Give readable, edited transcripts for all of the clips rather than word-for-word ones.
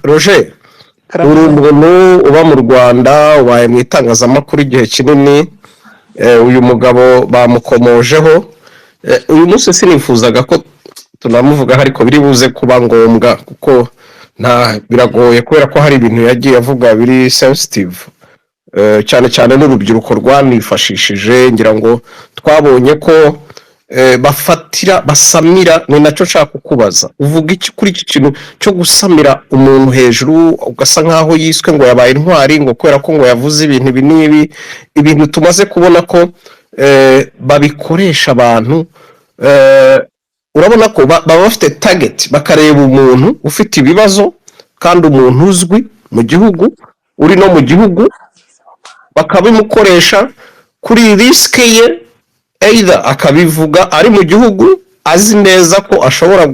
Roger uri karame umuntu uba mu Rwanda ubaye mu itangazamakuru igihe kinini uyu mugabo bamukomojeho uyu munsi sinifuzaga ko tunamuvuga ariko biri buze kuba ngombwa kuko nta biragoye kubera ko hari ibintu yagiye avuga biri sensitive cyane cyane n'urubyiruko rwanifashishije ngira ngo twabonye ko bafatira basamira ni nacyo nshaka kukubaza uvuga iki kuri iki kintu cyo gusamira umuntu hejuru ugasa nkaho yiswe ngo yabaye intwari ngo kubera ko ngo yavuze ibintu ibi n'ibi ibintu tumaze kubona ko babikoresha abantu urabona ko baba bafite target bakareba umuntu ufite ibibazo kandi umuntu uzwi mu gihugu uri no mu gihugu bakabimukoresha kuri risk ye either akabivuga ari mu gihugu azi neza ko ashobora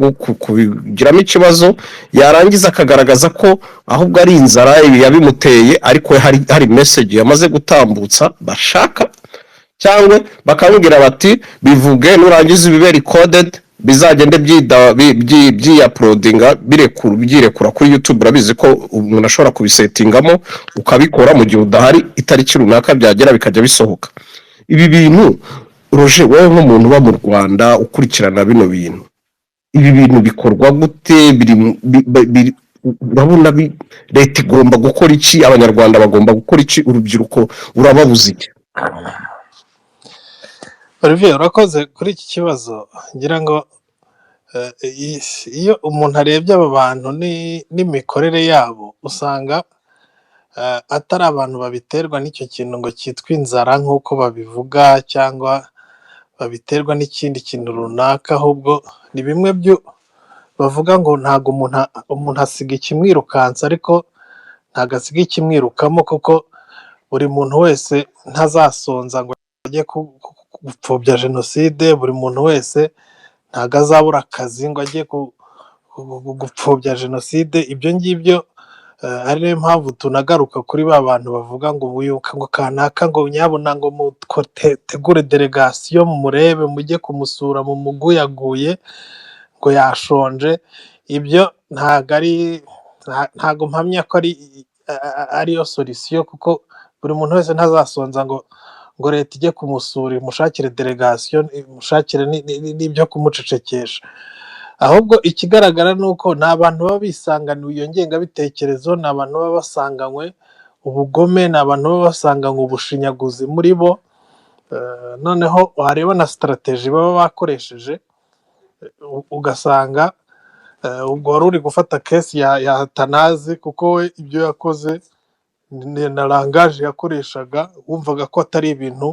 kubigiramo ikibazo yarangiza akagaragaza ko ahubwo ari inzara yabimuteye ariko hari message yamaze gutambutsa bashaka cyangwa bakamubwira bati bivuge nurangiza ibibe recorded bizagende uploadinga byirekura kuri YouTube urabizi ko umuntu ashobora kubisetingamo ukabikora mu gihe udahari itariki runaka byagera bikajya bisohoka ibi bintu Roger wowe nk'umuntu uba mu Rwanda ukurikirana bino bintu ibi bintu bikorwa gute urabona leta igomba gukora iki abanyarwanda bagomba gukora iki urubyiruko urababuze iki Olivier urakoze kuri iki kibazo ngira ngo iyo umuntu arebye aba bantu n'imikorere yabo usanga atari abantu babiterwa n'icyo kintu ngo cyitwa inzara nk'uko babivuga cyangwa babiterwa n'ikindi kintu runaka ahubwo ni bimwe byo bavuga ngo ntago umuntu asiga ikimwirukansa ariko ntago asiga ikimwirukamo kuko buri muntu wese ntazasonza ngo ajye gupfobya jenoside buri muntu wese ntago azabura akazi ngo ajye gupfobya jenoside ibyo ngibyo ari nayo mpamvu tunagaruka kuri ba bantu bavuga ngo wiyuka ngo kanaka ngo nyabona ngo mutegure delegation murebe mujye kumusura mu muguyaguye ngo yashonje ibyo ntago mpamya ko ariyo solution kuko buri muntu wese ntazasonza ngo leta ijye kumusura imushakire delegation imushakire n'ibyo kumucecekesha ahubwo ikigaragara ni uko ni abantu baba bisanganiwe iyo ngengabitekerezo ni abantu baba basanganywe ubugome ni abantu baba basanganywe ubushinyaguzi muri bo noneho wareba na strategy baba bakoresheje ugasanga ubwo wari uri gufata case ya Atanazi kuko we ibyo yakoze na langage yakoreshaga wumvaga ko atari ibintu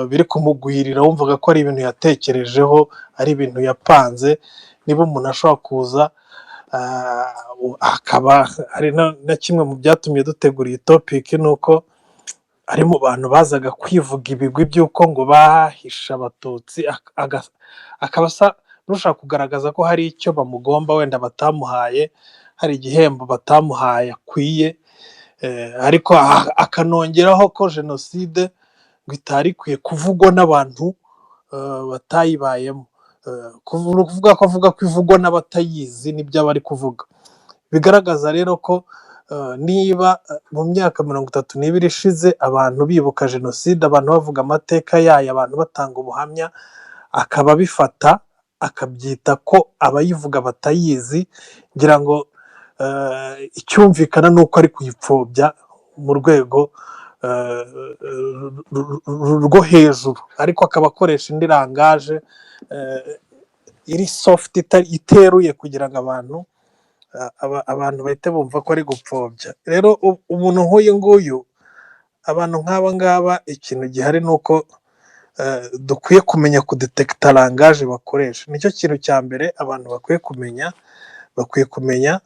biri kumugwirira wumvaga ko ari ibintu yatekerejeho ari ibintu yapanze niba umuntu ashobora kuza akaba ari na kimwe mu byatumye dutegura iyi topic nuko ari mu bantu bazaga kwivuga ibigwi by'uko ngo bahisha abatutsi akaba nushaka kugaragaza ko hari icyo bamugomba wenda batamuhaye hari igihembo batamuhaye akwiye ariko akanongeraho ko jenoside ngo itari ikwiye kuvugwa n'abantu batayibayemo kuvuga ko avuga ko ivugwa n'abatayizi nibyo aba ari kuvuga bigaragaza rero ko niba mu myaka 32 ishize abantu bibuka jenoside abantu bavuga amateka yayo abantu batanga ubuhamya akaba bifata akabyita ko abayivuga batayizi ngira ngo icyumvikana nuko ari kuyipfobya mu rwego rwo hejuru ariko akaba akoresha indi langage iri soft iteruye kugira ngo abantu bahite bumva ko ari gupfobya rero umuntu nk'uyu nguyu abantu nk'aba ngaba ikintu gihari nuko dukwiye kumenya kudetekita langage bakoresha nicyo kintu cya mbere abantu bakwiye kumenya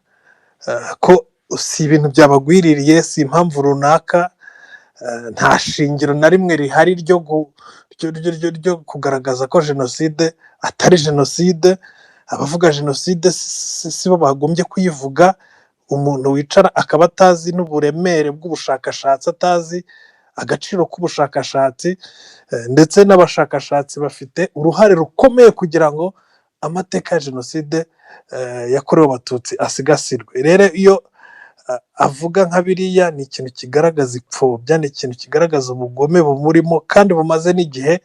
ko si ibintu byabagwiririye si impamvu runaka nta shingiro na rimwe rihari ryo kugaragaza ko jenoside atari jenoside abavuga jenoside si bo bagombye kuyivuga umuntu wicara akaba atazi n'uburemere bw'ubushakashatsi atazi agaciro k'ubushakashatsi ndetse n'abashakashatsi bafite uruhare rukomeye kugira ngo amateka ya jenoside yakorewe abatutsi asigasirwe rero iyo avuga nka biriya ni ikintu kigaragaza ipfobya, ni ikintu kigaragaza ubugome bumurimo kandi bumaze n'igihe,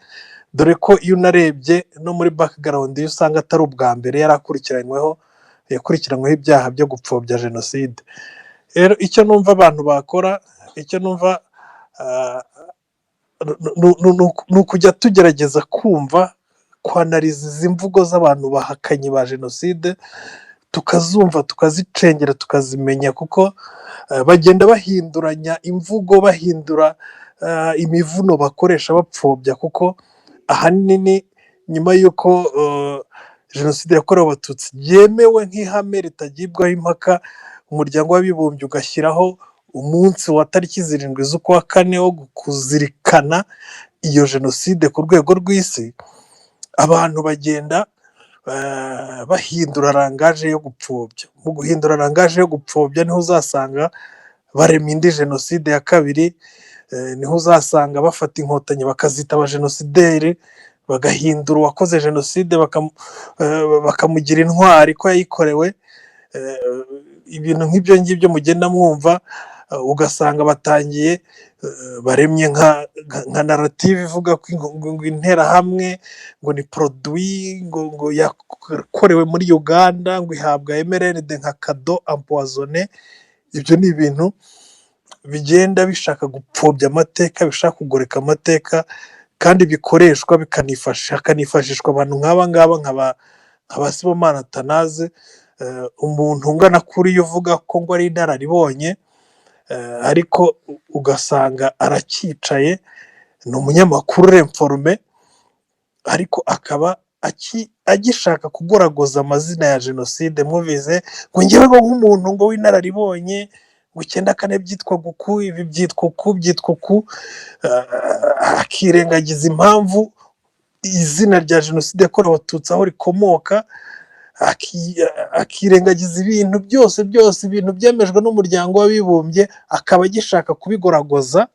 dore ko iyo unarebye no muri background iyo usanga atari ubwa mbere yakurikiranyweho ibyaha byo gupfobya jenoside. Rero icyo numva abantu bakora, icyo numva ni ukujya tugerageza kumva, kwanariza izi mvugo z'abantu bahakanye ba jenoside, tukazumva tukazicengera tukazimenya, kuko bagenda bahinduranya imvugo, bahindura imivuno bakoresha bapfobya, kuko ahanini nyuma y'uko jenoside yakorewe abatutsi yemewe nk'ihame ritagibwaho impaka, umuryango w'abibumbye ugashyiraho umunsi wa tariki 7 z'ukwa kane wo kuzirikana iyo jenoside ku rwego rw'isi, abantu bagenda bahindura rangaje yo gupfobya. Mu guhindura rangaje yo gupfobya niho uzasanga barema indi jenoside ya kabiri, niho uzasanga bafata inkotanyi bakazita abajenosideri, bagahindura uwakoze jenoside bakamugira intwari ko yayikorewe. Ibintu nk'ibyo ngibyo mugenda mwumva, ugasanga batangiye baremye nka narrative ivuga ko ngo interahamwe ngo ni produit ngo yakorewe muri Uganda, ngo ihabwa MRND nka kado empoisonné. Ibyo ni ibintu bigenda bishaka gupfobya amateka, bishaka kugoreka amateka, kandi bikoreshwa hakanifashishwa abantu nk'aba ngaba nka Sibomana Atanaze, umuntu ungana kuri uvuga ko ngo ari inararibonye, ariko ugasanga arakicaye, ni umunyamakuru remforume, ariko akaba agishaka kugoragoza amazina ya jenoside. Mubize ngo ngewe nk'umuntu ngo w'inararibonye, ngo 94 byitwa guku, ibi byitwa uku, akirengagiza impamvu izina rya jenoside yakorewe abatutsi aho rikomoka, akirengagiza ibintu byose ibintu byemejwe n'umuryango w'abibumbye, akaba agishaka kubigoragoza.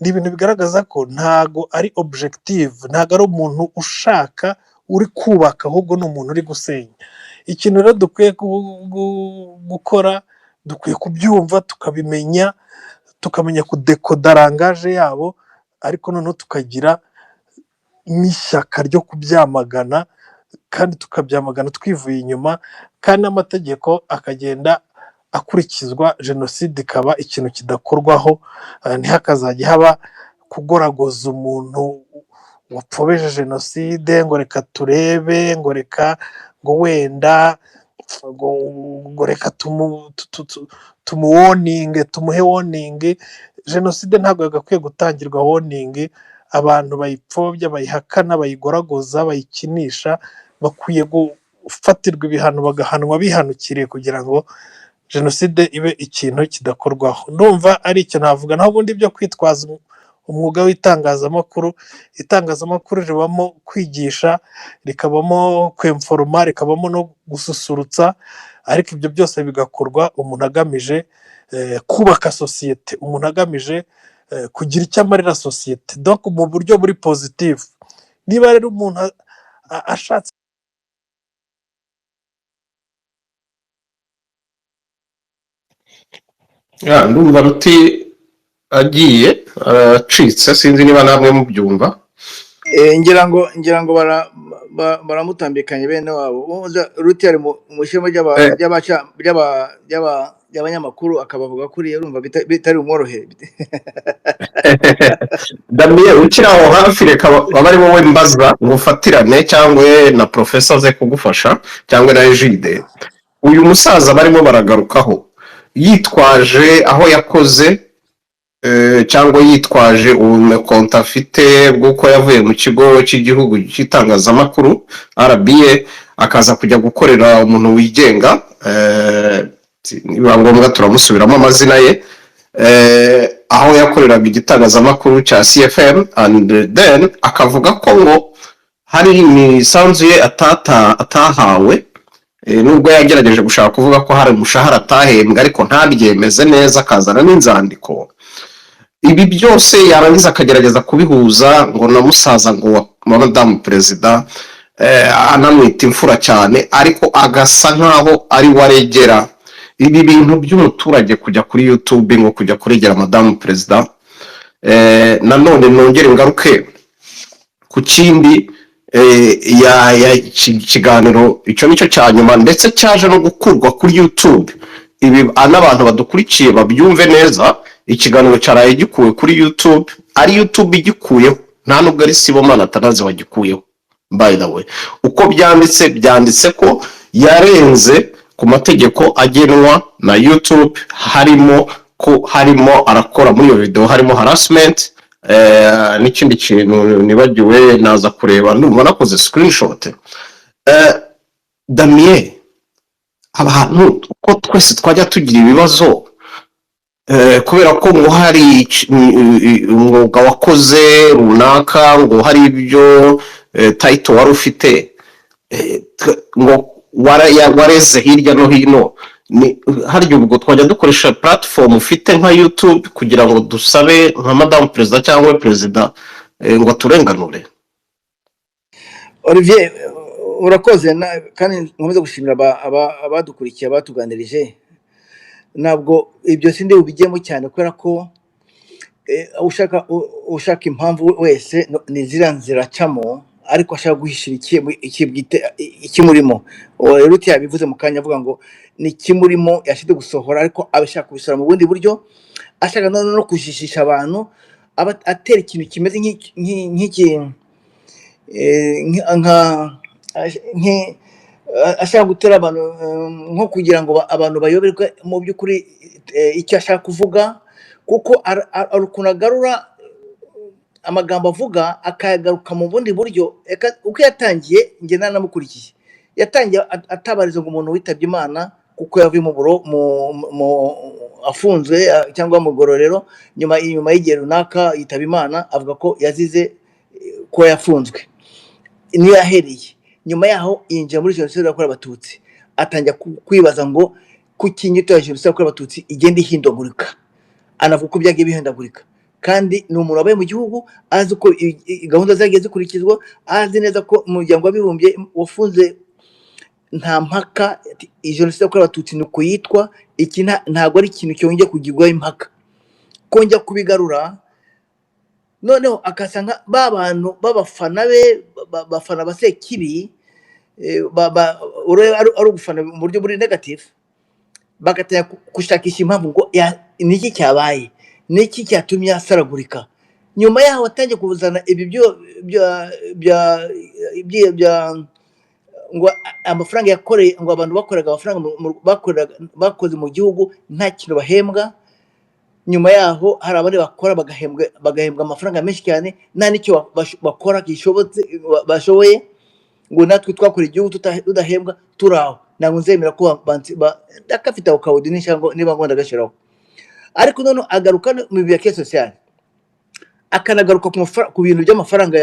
Ni ibintu bigaragaza ko ntago ari objective, ntago ari umuntu ushaka uri kubaka, ahubwo ni umuntu uri gusenya. Ikintu rero dukwiye gukora, dukwiye kubyumva tukabimenya, tukamenya kudekoda rangaje yabo, ariko noneho tukagira n'ishyaka ryo kubyamagana, kandi tukabyamagana twivuye inyuma, kandi n'amategeko akagenda akurikizwa, jenoside ikaba ikintu kidakorwaho. Ntihakazajya haba kugoragoza umuntu wapfobeje jenoside, ngo reka turebe, ngo reka ngo wenda ngo reka tumuwoninge, tumuhe woningi. Jenoside ntabwo yagakwiye gutangirwa woningi. Abantu bayipfobya, bayihakana, bayigoragoza, bayikinisha, bakwiye gufatirwa ibihano, bagahanwa bihanukiriye, kugira ngo jenoside ibe ikintu kidakorwaho. Ndumva ari icyo navuga. Naho ubundi byo kwitwaza umwuga w'itangazamakuru, itangazamakuru ribamo kwigisha, rikabamo kwemforoma, rikabamo no gususurutsa, ariko ibyo byose bigakorwa umuntu agamije kubaka sosiyete, umuntu agamije kugira icyo amarira sosiyete, donc mu buryo buri positive. Niba rero umuntu ashatse ndumva ruti agiye acitse, sinzi niba namwe mubyumva. ngira ngo baramutambikanye bene wabo. Ruti ari mu ishema ry'abanyamakuru, akabavuga kuri urumva bitari umworohe. Damien, ukiri aho hafi, reka baba ari wowe mbaza ngo ufatirane, cyangwa na professor ze kugufasha, cyangwa na Egide. Uyu musaza barimo baragarukaho yitwaje aho yakoze, cyangwa yitwaje ubumekonta afite bw'uko yavuye mu kigo cy'igihugu cy'itangazamakuru RBA, akaza kujya gukorera umuntu wigenga. Niba ngombwa turamusubiramo amazina ye, aho yakoreraga igitangazamakuru cya CFM, and then akavuga ko ngo hari imisanzu ye atahawe, nubwo yagerageje gushaka kuvuga ko hari umushahara atahembwa, ariko ntabyemeze neza, akazana n'inzandiko. Ibi byose yarangiza akagerageza kubihuza ngo na musaza ngo wa madamu perezida, anamwita imfura cyane, ariko agasa nkaho ari waregera ibi bintu by'umuturage kujya kuri YouTube ngo kujya kuregera madamu perezida, nanone nongere ngaruke ku kindi, ikiganiro icyo nicyo cya nyuma ndetse cyaje no gukurwa kuri YouTube. Ibi n'abantu badukurikiye babyumve neza, ikiganiro cyaraye gikuwe kuri YouTube, ari YouTube igikuyeho, nta nubwo ari Sibomana Atanazi wagikuyeho. By the way, uko byanditse ko yarenze ku mategeko agenwa na YouTube, harimo arakora muri iyo video harimo harassment, n'ikindi kintu nibagiwe naza kureba ndumva nakoze screenshot. Damien, abantu uko twese twajya tugira ibibazo, kubera ko ngo hari umwuga wakoze runaka, ngo hari ibyo title wari ufite, ngo wareze hirya no hino, harya ubwo twajya dukoresha platform ufite nka YouTube kugira ngo dusabe nka madamu perezida cyangwa perezida ngo turenganure? Olivier, urakoze kandi nkomeza gushimira abadukurikiye abatuganirije. Ntabwo ibyo sindi ubigiyemo cyane kubera ko ushaka impamvu wese ni ziriya nzira acamo, ariko ashaka guhishira ikimurimo. Ruti yabivuze mu kanya avuga ngo ni ikimurimo yashyize gusohora, ariko abashaka kubisora mu bundi buryo, ashaka no kujijisha abantu, atera ikintu kimeze ashaka gutera abantu nko kugira ngo abantu bayoberwe mu by'ukuri icyo ashaka kuvuga, kuko ukuntu agarura amagambo avuga akayagaruka mu bundi buryo. Uko yatangiye njye nanamukurikiye, yatangiye atabariza ngo umuntu witabye Imana kuko yavuye mu afunzwe cyangwa mu gororero, nyuma y'igihe runaka yitaba Imana, avuga ko yazize ko yafunzwe. Niyo yahereye. Nyuma yaho yinjira muri jenoside yakorewe Abatutsi, atangira kwibaza ngo kuki inyito ya jenoside yakorewe Abatutsi igenda ihindagurika. Anavuga ko byagiye bihindagurika, kandi ni umuntu wabaye mu gihugu, azi ko gahunda zagiye zikurikizwa, azi neza ko umuryango w'abibumbye wafunze nta mpaka jenoside yakorewe Abatutsi ni uko yitwa. Iki ntabwo ari ikintu cyongeye kugirwaho impaka, kongera kubigarura. Noneho akasanga ba bantu b'abafana be, bafana basekibi, ari ugufana mu buryo buri negative, bagatanya gushakisha impamvu ngo niki cyabaye, niki cyatumye asaragurika. Nyuma yaho watangiye kuzana ibi ngo amafaranga yakoreye, ngo abantu bakoraga amafaranga bakoze mu gihugu nta kintu bahembwa. Nyuma yaho hari abandi bakora bagahembwa amafaranga menshi cyane, nta n'icyo bakora bashoboye, ngo natwe twakora igihugu tudahembwa turaho. Ntabwo nzemera ko ndakafite ako kawudi niba ngo ndagashyiraho. Ariko noneho agaruka mu biya ke social, akanagaruka ku bintu by'amafaranga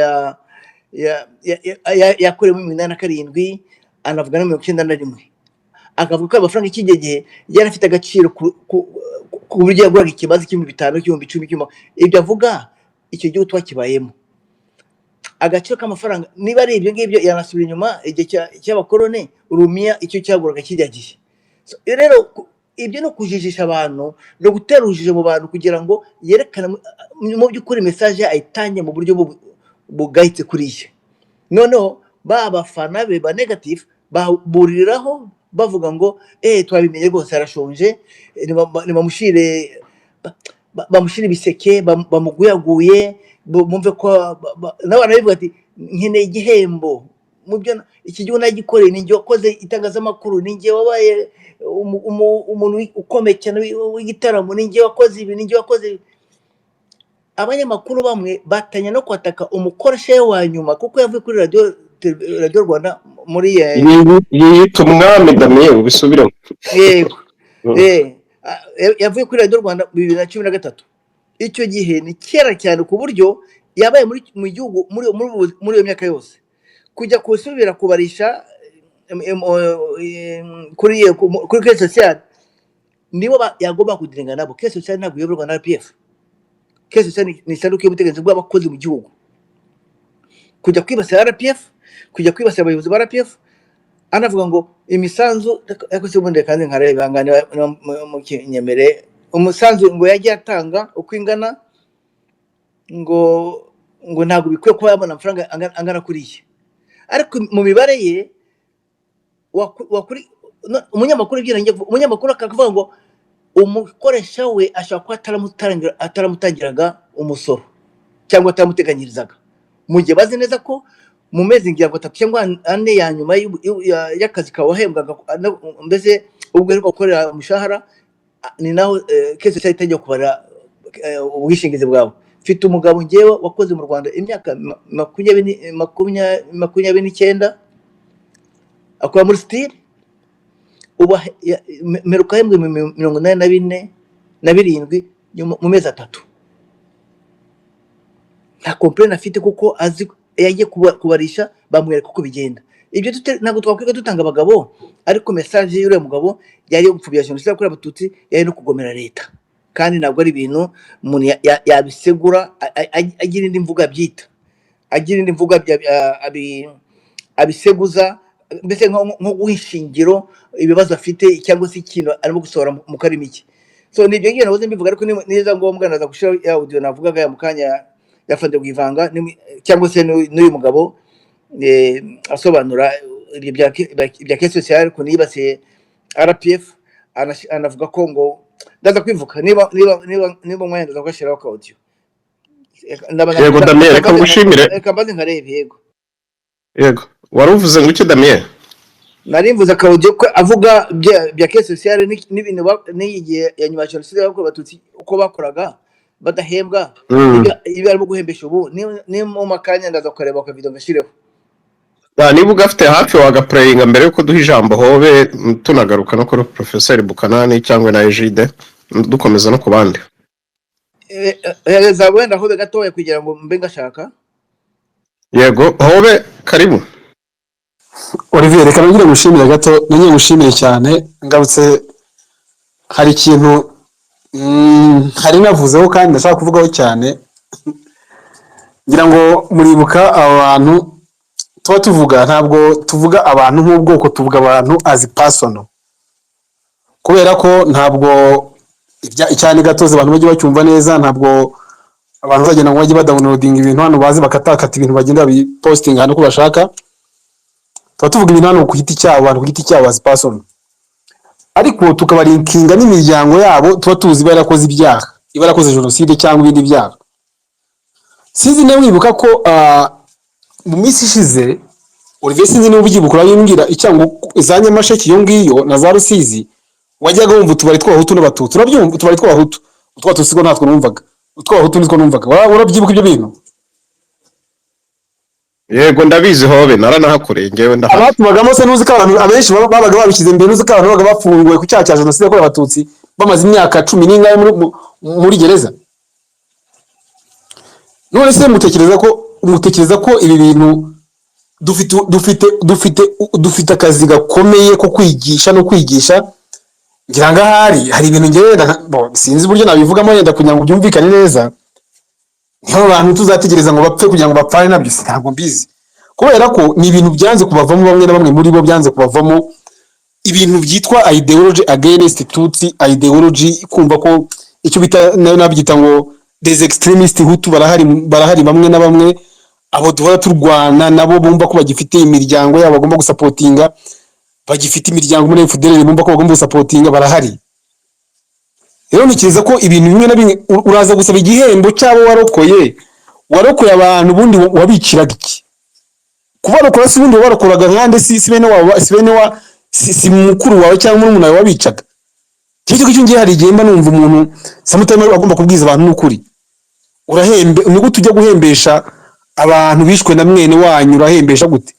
yakorewe mu 1987, anavuga na 1991, akavuga ko amafaranga iki gihe yari afite agaciro ku buryo yaguraga ikibazo $5,000, $10,000. Ibyo avuga icyo gihugu twakibayemo, agaciro k'amafaranga niba ari ibyo ngibyo yanasubira inyuma igihe cy'abakorone, Urumiya icyo cyaguraga kijya gihe. Rero ibyo no kujijisha abantu no gutera urujijo mu bantu kugira ngo yerekane mu by'ukuri message ayitanye mu buryo bugahitse kuriye. Noneho bafana be ba negative baburiraho bavuga ngo twabimenye rwose arashonje, bamushire ibiseke, bamuguyaguye, bumve ko n'abana bivuga ati nkeneye igihembo mu byo iki gihugu nagikoreye, ninjye wakoze itangazamakuru, ninjye wabaye umuntu ukomeye cyane w'igitaramo, ninjye wakoze ibi, ninjye wakoze. Abanyamakuru bamwe batanya no kwataka umukoresha wa nyuma kuko yavuye kuri radio Rwanda muri yita umwami Damien ubisubiramo. Yego. Yavuye kuri radio Rwanda 2013. Icyo gihe ni kera cyane ku buryo yabaye mu gihugu muri iyo myaka yose. Kujya kusubira kubarisha kuri ke social, nibo yagomba kudirenga nabo. Ke social ntabwo yoborwa na RPF. Ke social ni sanduku y'ubutegetsi bw'abakozi mu gihugu. Kujya kwibasira RPF, kujya kwibasira abayobozi ba RPF, anavuga ngo imisanzu ariko se ubundi kandi nkareba ngane mu kinyemere umusanzu ngo yagiye atanga uko ingana ngo ntabwo bikwiye kuba yabona amafaranga angana kuriye, ariko mu mibare ye umunyamakuru akavuga ngo umukoresha we ashobora kuba ataramutangiraga umusoro cyangwa ataramuteganyirizaga, mu gihe bazi neza ko mu mezi ngira ngo 3 cyangwa 4 ya nyuma y'akazi kawe wahembwaga, mbese ubwo ariko gukorera umushahara ni naho kese cyahita kubara ubwishingizi bwawe. Mfite umugabo ngewe wakoze mu Rwanda imyaka 29 akora muri style, ubu meruka hembwe 84 mu mezi 3. Nta complaint afite kuko azi yagiye kubarisha bamwereka uko bigenda. Ibyo ntabwo twakwiga dutanga abagabo, ariko message y'ure mugabo yari yo gupfubya jenoside yakorewe Abatutsi, yari no kugomera leta, kandi ntabwo ari ibintu umuntu yabisegura agira indi mvuga byita, agira indi mvuga abiseguza, mbese nko guhishingiro ibibazo afite cyangwa se ikintu arimo gusohora mu karimi ke. So ni ibyo ngiye nahoze mbivuga, ariko niza ngombwa naza gushira ya audio navugaga ya mukanya yafande kwivanga cyangwa se n'uyu mugabo asobanura ibya case social ko nibase RPF, anavuga ko ngo ndaza kwivuka niba mwanya ndaza gashiraho ka audio. Yego Damien, reka ngushimire. Reka mbaze nkarebe. Yego waruvuze ngo iki Damien? Narimvuza ka audio ko avuga bya case social n'ibintu n'igihe ya nyuma jenoside yakorewe Abatutsi uko bakoraga badahembwa, ibi arimo guhembesha ubu ni mu makanya ndaza kureba ka video ngashireho. Niba ugafite hafi wagapurayinga mbere yuko duha ijambo Hobe, tunagaruka no kuri Professeur Bukanani cyangwa na Egide dukomeza no ku bandi. Za wenda Hobe gatoya kugira ngo mbe ngashaka. Yego Hobe, karibu. Olivier, reka nongere gushimira gato, nongeye gushimira cyane. Ngarutse hari ikintu hari navuzeho kandi ndashaka kuvugaho cyane. Ngira ngo muribuka abantu tuba tuvuga, ntabwo tuvuga abantu nk'ubwoko, tuvuga abantu as personal, kubera ko ntabwo icyane gatoze abantu bajye bacyumva neza. Ntabwo abantu bagenda ngo bajye badownloading ibintu hano bazi bakatakata ibintu bagenda biposting hano ko bashaka. Tuba tuvuga ibintu hano ku giti cyabo, abantu ku giti cyabo as personal, ariko tukabarinkinga n'imiryango yabo tuba tuzi barakoze ibyaha, ibarakoze jenoside cyangwa ibindi byaha. Sinzi nawe wibuka ko mu minsi ishize Olivier, sinzi niba ugibukura yimbwira icyango izanye amasheki yo ngiyo na za Rusizi, wajyaga wumva utubari tw'Abahutu n'Abatutsi. Urabyumva utubari tw'Abahutu, utw'Abatutsi ko ntatwo numvaga, utw'Abahutu nitwo numvaga. Urabyibuka ibyo bintu? Yego ndabizi Hobe, naranahakoreye ngewe ndahazi. Abatubagamo se nuzi ko abantu abenshi babaga babishyize imbere, nuzi ko abantu babaga bafunguwe ku cyaha cya jenoside yakorewe Abatutsi bamaze imyaka 10 n'ingahe muri gereza. None se mutekereza ko ibi bintu dufite akazi gakomeye ko kwigisha no kwigisha. Ngira ngo hari ibintu ngenda sinzi buryo nabivugamo yenda kugira ngo byumvikane neza. Niho abantu tuzategereza ngo bapfe kugira ngo bapfane nabyo, ntabwo mbizi, kubera ko ni ibintu byanze kubavamo. Bamwe na bamwe muri bo byanze kubavamo ibintu byitwa ideology against Tutsi, ideology kumva ko icyo bita nabyita ngo des extremistes Hutu barahari bamwe na bamwe, abo duhora turwana nabo bumva ko bagifite imiryango yabo bagomba gusapotinga, bagifite imiryango muri FDL bumva ko bagomba gusapotinga, barahari. Rero nikiza ko ibintu bimwe na bimwe uraza gusaba igihembo cyabo warokoye abantu bundi wabiciraga iki? Kubarokora si bundi warokoraga nkande si mukuru wawe cyangwa umuntu wawe wabicaga. Cyo ngiye hari igihemba numva umuntu samutime agomba kubwiza abantu n'ukuri. Urahembe ni gute ujya guhembesha abantu bishwe na mwene wanyu, urahembesha gute?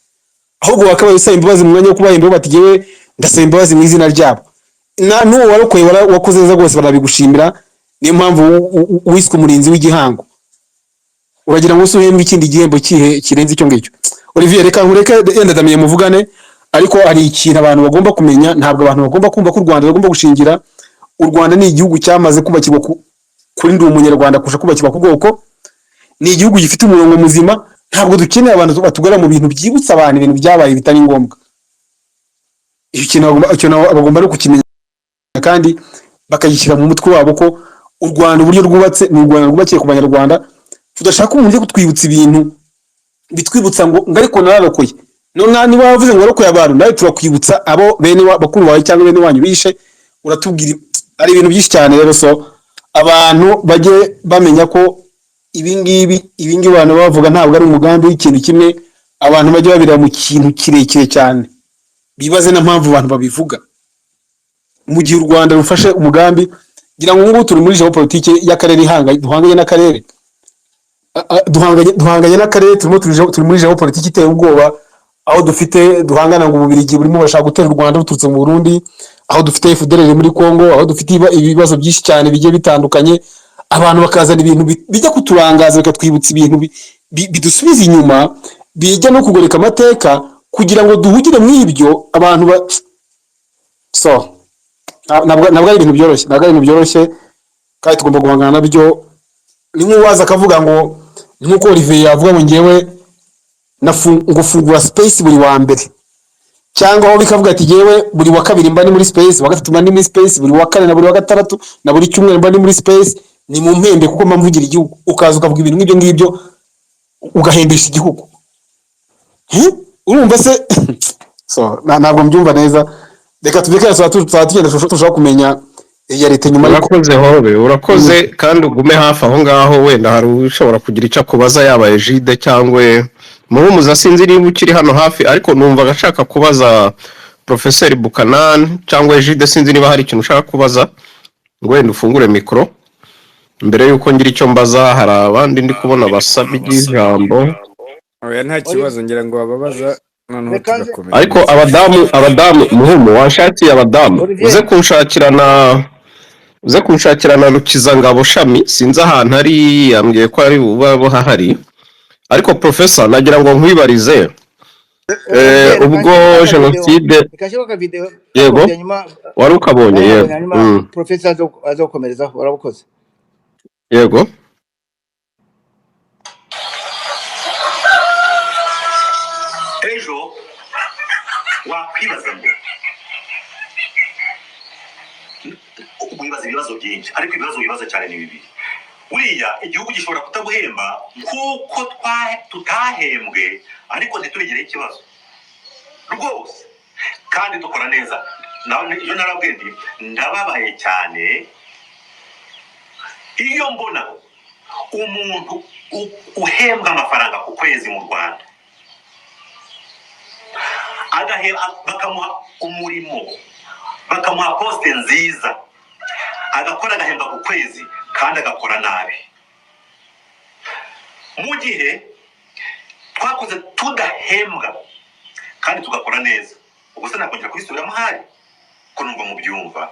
Ahubwo wakabaye usaba imbabazi mu mwanya wo kubahemba batigewe ndasaba imbabazi mu izina ryabo. N'uwo warokoye wakoze neza rwose barabigushimira, niyo mpamvu wiswe umurinzi w'igihango. Uragira ngo uhembwe ikindi gihembo kirenze icyo ngicyo. Olivier, reka nkureke yenda Damien muvugane, ariko hari ikintu abantu bagomba kumenya. Ntabwo abantu bagomba kumva ko u Rwanda bagomba gushingira. U Rwanda ni igihugu cyamaze kubakirwa kuri ndi umunyarwanda kusha kubakirwa ku bwoko. Ni igihugu gifite umurongo muzima. Ntabwo dukeneye abantu batugara mu bintu byibutsa abantu ibintu byabaye bitari ngombwa. ikintu bagomba no kukimenya kandi bakagishyira mu mutwe wabo ko u Rwanda uburyo rwubatse ni u Rwanda rwubakiye ku banyarwanda, tudashaka umuntu uje kutwibutsa ibintu bitwibutsa ngo ariko nararokoye. None niba wavuze ngo warokoye abantu, nawe turakwibutsa abo bene bakuru bawe cyangwa bene wanyu bishe, uratubwira ari ibintu byinshi cyane. Rero so abantu bajye bamenya ko ibingibi abantu bavuga ntabwo ari umugambi w'ikintu kimwe, abantu bajye babira mu kintu kirekire cyane, bibaze na mpamvu abantu babivuga. Mu gihe u Rwanda rufashe umugambi, ngira ngo ngubu turi muri geopolitike y'akarere duhanganye n'akarere, duhanganye n'akarere, turi muri geopolitike iteye ubwoba, aho dufite duhangana ngo Ububiligi burimo bashaka gutera u Rwanda buturutse mu Burundi, aho dufite FDLR muri Kongo, aho dufite ibibazo byinshi cyane bigiye bitandukanye. Abantu bakazana ibintu bijya kuturangaza, bikatwibutsa ibintu bidusubiza inyuma, bijya no kugoreka amateka kugira ngo duhugire mu ibyo abantu so nabwo ari ibintu byoroshye, kandi tugomba guhangana nabyo. Ni nk'uwaza akavuga ngo nk'uko Olivier yavuga ngo ngewe ngufungura space buri wa mbere, cyangwa aho bikavuga ati ngewe buri wa kabiri mba ni muri space, wa gatatu mba ni muri space, buri wa kane na buri wa gatandatu na buri cyumweru mba ni muri space. Ni mu mpembe kuko mba mvugira igihugu, ukaza ukavuga ibintu ngibyo ugahembesha igihugu. Urumva se so ntabwo mbyumva neza. Reka tubike tugenda turashaka kumenya ya leta nyuma. Urakoze hobe, urakoze kandi ugume hafi aho ngaho, wenda hari ushobora kugira icyo kubaza, yaba Egide cyangwa Muhumuza, sinzi niba ukiri hano hafi, ariko numva gashaka kubaza Professeur Buchanan cyangwa Egide, sinzi niba hari ikintu ushaka kubaza, ngo wenda ufungure mikoro mbere yuko ngira icyo mbaza. Hari abandi ndi kubona basaba ijambo. Oya, nta kibazo, ngira ngo bababaza noneho tugakomeza. Ariko abadamu Muhumu washatiye abadamu, uze kunshakirana Rukizangabo Shami, sinzi ahantu ari, yambwiye ko ari bubabo hahari. Ariko Professor nagira ngo nkwibarize, ubwo jenoside yego wari ukabonye, yego Professor azokomereza, warabukoze. Yego ejo wakwibaza ngo wibaza ibibazo byinshi, ariko ibibazo wibaza cyane ni bibiri. Uriya igihugu gishobora kutaguhemba kuko tutahembwe, ariko ntituregereho ikibazo rwose kandi dukora neza. Iyo narabwendi ndababaye cyane iyo mbona umuntu uhembwa amafaranga ku kwezi mu Rwanda, bakamuha umurimo, bakamuha poste nziza, agakora agahemba ku kwezi kandi agakora nabi, mu gihe twakoze tudahembwa kandi tugakora neza. Ubwo se nakongera kubisubiramo hari ko numva mu byumva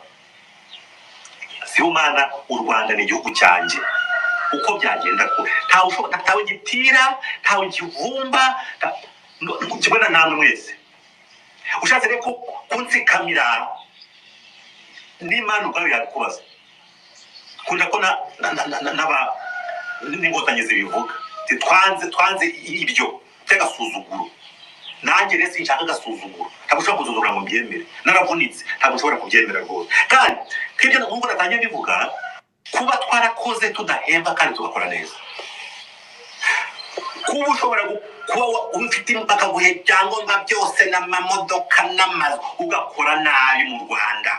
si umana. U Rwanda ni igihugu cyanjye, uko byagenda ko ntawe gitira, ntawe kivumba, kibona namwe mwese ushatse rero kunsikamira n'Imana ubwayo yabikubaza. Kunda ko n'ingotanyi zibivuga twanze ibyo by'agasuzuguro. Nanjye rero sinshaka agasuzuguro, ntabwo ushobora kuzuzugura ngo mbyemere. Naravunitse, ntabwo ushobora kubyemera rwose. kandi nk'ibyo nk'uko natangiye bivuga, kuba twarakoze tudahemba kandi tugakora neza, kuba ushobora kuba ufite bakaguha ibyangombwa byose n'amamodoka n'amazu, ugakora nabi mu Rwanda,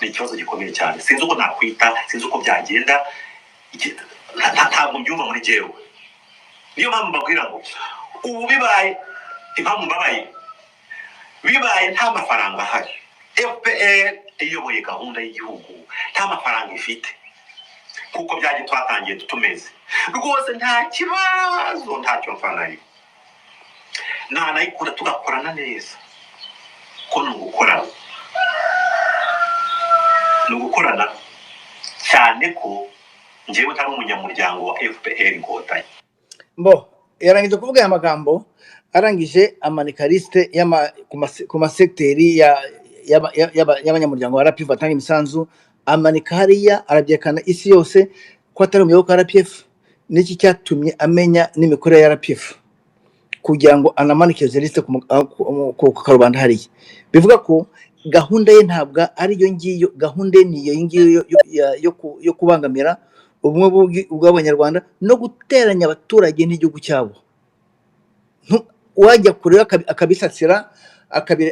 ni ikibazo gikomeye cyane. Sinzi uko nakwita, sinzi uko byagenda, ntabwo mbyumva muri jewe. Niyo mpamvu mbabwira ngo ubu bibaye, impamvu mbabaye bibaye nta mafaranga ahari, FPR iyoboye gahunda y'igihugu nta mafaranga ifite, kuko byagiye twatangiye tumeze rwose, nta kibazo, ntacyo mfana yo nayikura tugakorana neza. Ko ni ugukorana cyane, ko njyewe ntari umunyamuryango wa FPR Inkotanyi. Yarangije kuvuga aya magambo, arangije amanika liste ku masekiteri y'abanyamuryango wa RPF batanga imisanzu, amanika hariya, arabyekana isi yose ko atari umuyoboke wa RPF. N'iki cyatumye amenya n'imikorere ya RPF. kugira ngo anamanike izo lisite ku karubanda hariya. Bivuga ko gahunda ye ntabwo ari yo ngiyo, gahunda ye niyo ngiyo yo kubangamira ubumwe bw'abanyarwanda no guteranya abaturage n'igihugu cyabo. Wajya kure akabisasira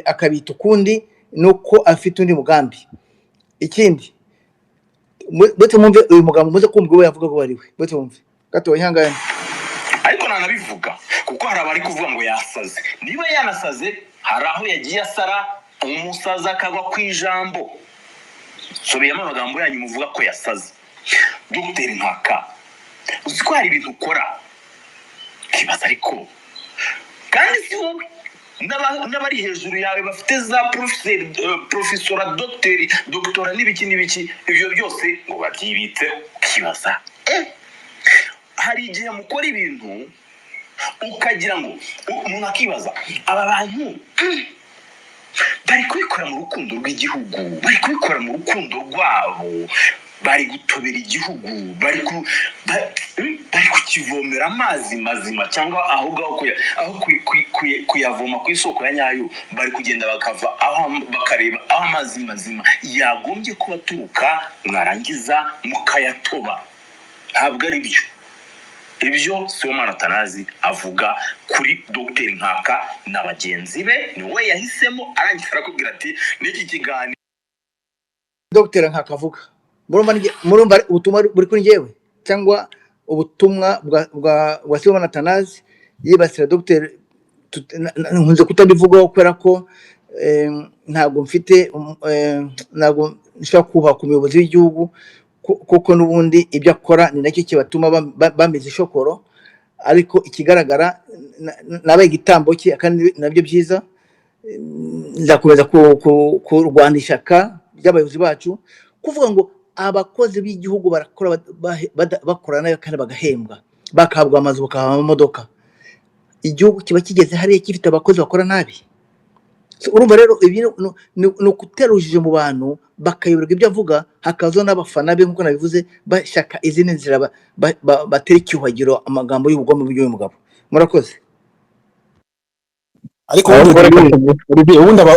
akabita ukundi nuko afite undi mugambi. Ikindi bete mumve uyu mugambo muze kumva we yavuga ko bari we, bete mumve gato ihangane. Ariko nanabivuga kuko hari abari kuvuga ngo yasaze. Niba yanasaze hari aho yagiye asara umusaza akagwa ku ijambo. Sobeyemo amagambo yanyu muvuga ko yasaze. Dr. Nkaka uzi ko hari ibintu ukora kibaza, ariko kandi si wowe n'abari hejuru yawe bafite za profesora doctora n'ibiki ibyo byose ngo babyibitse kibaza. Hari igihe mukora ibintu ukagira ngo umuntu akibaza aba bantu bari kubikora mu rukundo rw'igihugu, bari kubikora mu rukundo rwabo, bari gutobera igihugu, bari kukivomera amazi mazima, cyangwa aho kuyavoma ku isoko ya nyayo, bari kugenda bakava aho bakareba aho amazi mazima yagombye kuba aturuka, mwarangiza mukayatoba. Ntabwo ari byo. Ibyo Sibomana Atanazi avuga kuri Dr. Nkaka na bagenzi be, ni we yahisemo arangiza arakubwira ati n'iki kiganiro Dr. Nkaka avuga. Murumva ubutumwa buri kuri njyewe cyangwa ubutumwa bwa Sibomana Atanazi yibasira Dr. nkunze kutabivugaho kubera ko ntabwo mfite ntabwo nshaka kubaha ku muyobozi w'igihugu, kuko n'ubundi ibyo akora ni nacyo kibatuma bameze ishokoro. Ariko ikigaragara nabaye igitambo cye kandi nabyo byiza. Nzakomeza kurwana ishyaka ry'abayobozi bacu kuvuga ngo abakozi b'igihugu bakora nayo kandi bagahembwa, bakahabwa amazu, bakahabwa amamodoka. Igihugu kiba kigeze hariya gifite abakozi bakora nabi. Urumva rero ibi ni ukuterujije mu bantu bakayoberwa ibyo avuga, hakaza n'abafana be nk'uko nabivuze bashaka izindi nzira batera icyuhagiro amagambo y'ubugome bw'uyu mugabo. Murakoze. Ariko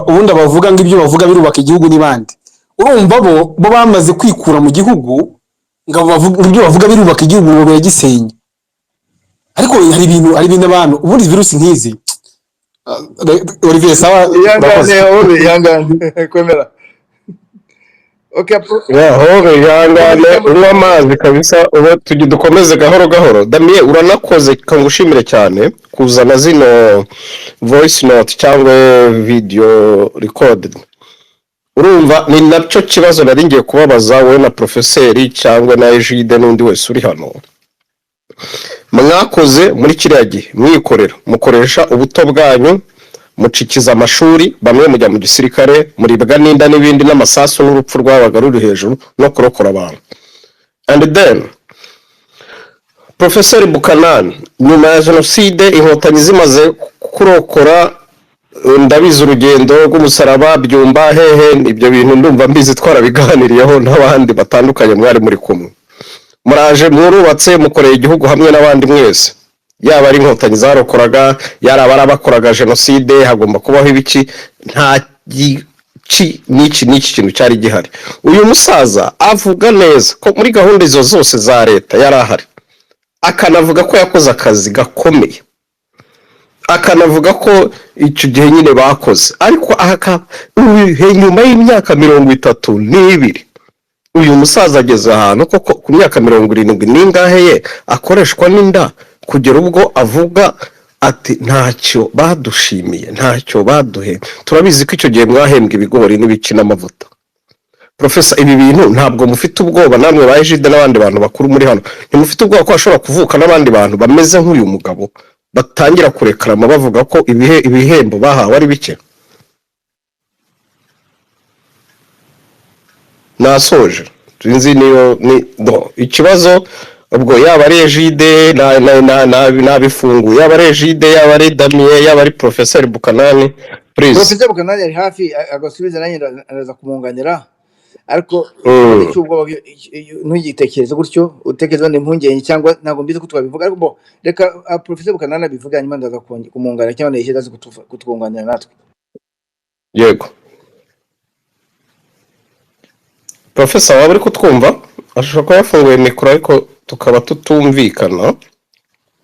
ubundi abavuga ngo ibyo bavuga birubaka igihugu n'ibandi, urumva bo bamaze kwikura mu gihugu ngo ibyo bavuga birubaka igihugu ngo yagisenye. Ariko hari ibintu abantu ubundi virusi nk'izi Olivier sawa yangane kwemera. Okay, yangane unywa amazi kabisa. Ubu dukomeze gahoro. Damien uranakoze, kangushimire cyane kuzana zino voice note cyangwa video recorded. Urumva ni nacyo kibazo nari ngiye kubabaza wowe na professeur cyangwa na Egide n'undi wese uri hano. Mwakoze muri kiriya gihe mwikorera, mukoresha ubuto bwanyu, mucikiza amashuri, bamwe mujya mu gisirikare, muribwa n'inda n'ibindi n'amasasu n'urupfu rwabaga ruri hejuru no kurokora abantu. And then Professor Buchanan, nyuma ya jenoside inkotanyi zimaze kurokora, ndabizi urugendo rw'umusaraba, Byumba, hehe, ibyo bintu ndumva mbizi twarabiganiriyeho n'abandi batandukanye mwari muri kumwe. Muraje murubatse mukoreye igihugu hamwe n'abandi mwese, yaba ari inkotanyi zarokoraga, yaba abakoraga jenoside, hagomba kubaho ibiki, nta n'iki kintu cyari gihari. Uyu musaza avuga neza ko muri gahunda izo zose za leta yari ahari, akanavuga ko yakoze akazi gakomeye, akanavuga ko icyo gihe nyine bakoze. Ariko nyuma y'imyaka 32 uyu musaza ageze ahantu koko ku myaka 70 n'ingahe ye akoreshwa n'inda, kugera ubwo avuga ati ntacyo badushimiye, ntacyo baduhe. Turabizi ko icyo gihe mwahembwa ibigori n'ibiki n'amavuta. Professor, ibi bintu ntabwo mufite ubwoba namwe ba Egide n'abandi bantu bakuru muri hano? Ntimufite ubwoba ko ashobora kuvuka n'abandi bantu bameze nk'uyu mugabo batangira kurekarama bavuga ko ibihembo bahawe ari bike? Nasoje sinzi niyo ikibazo ubwo yaba ari Egide nabifunguye, yaba ari Egide, yaba ari Damien, yaba ari Professor Buchanan, please. Professor Buchanan yari hafi agasubiza nanjye araza kumunganira. ariko ikibazo Mm. cy'ubwoba ntugitekereze gutyo utekereza ni impungenge cyangwa ntabwo mbizi ko twabivuga ariko bo reka Professor Bukanana bivuga hanyuma ndaza kumwunganira cyangwa nayishyira azi kutwunganira natwe. Yego. Professor waba uri kutwumva ashobora kuba yafunguye mikoro ariko tukaba tutumvikana.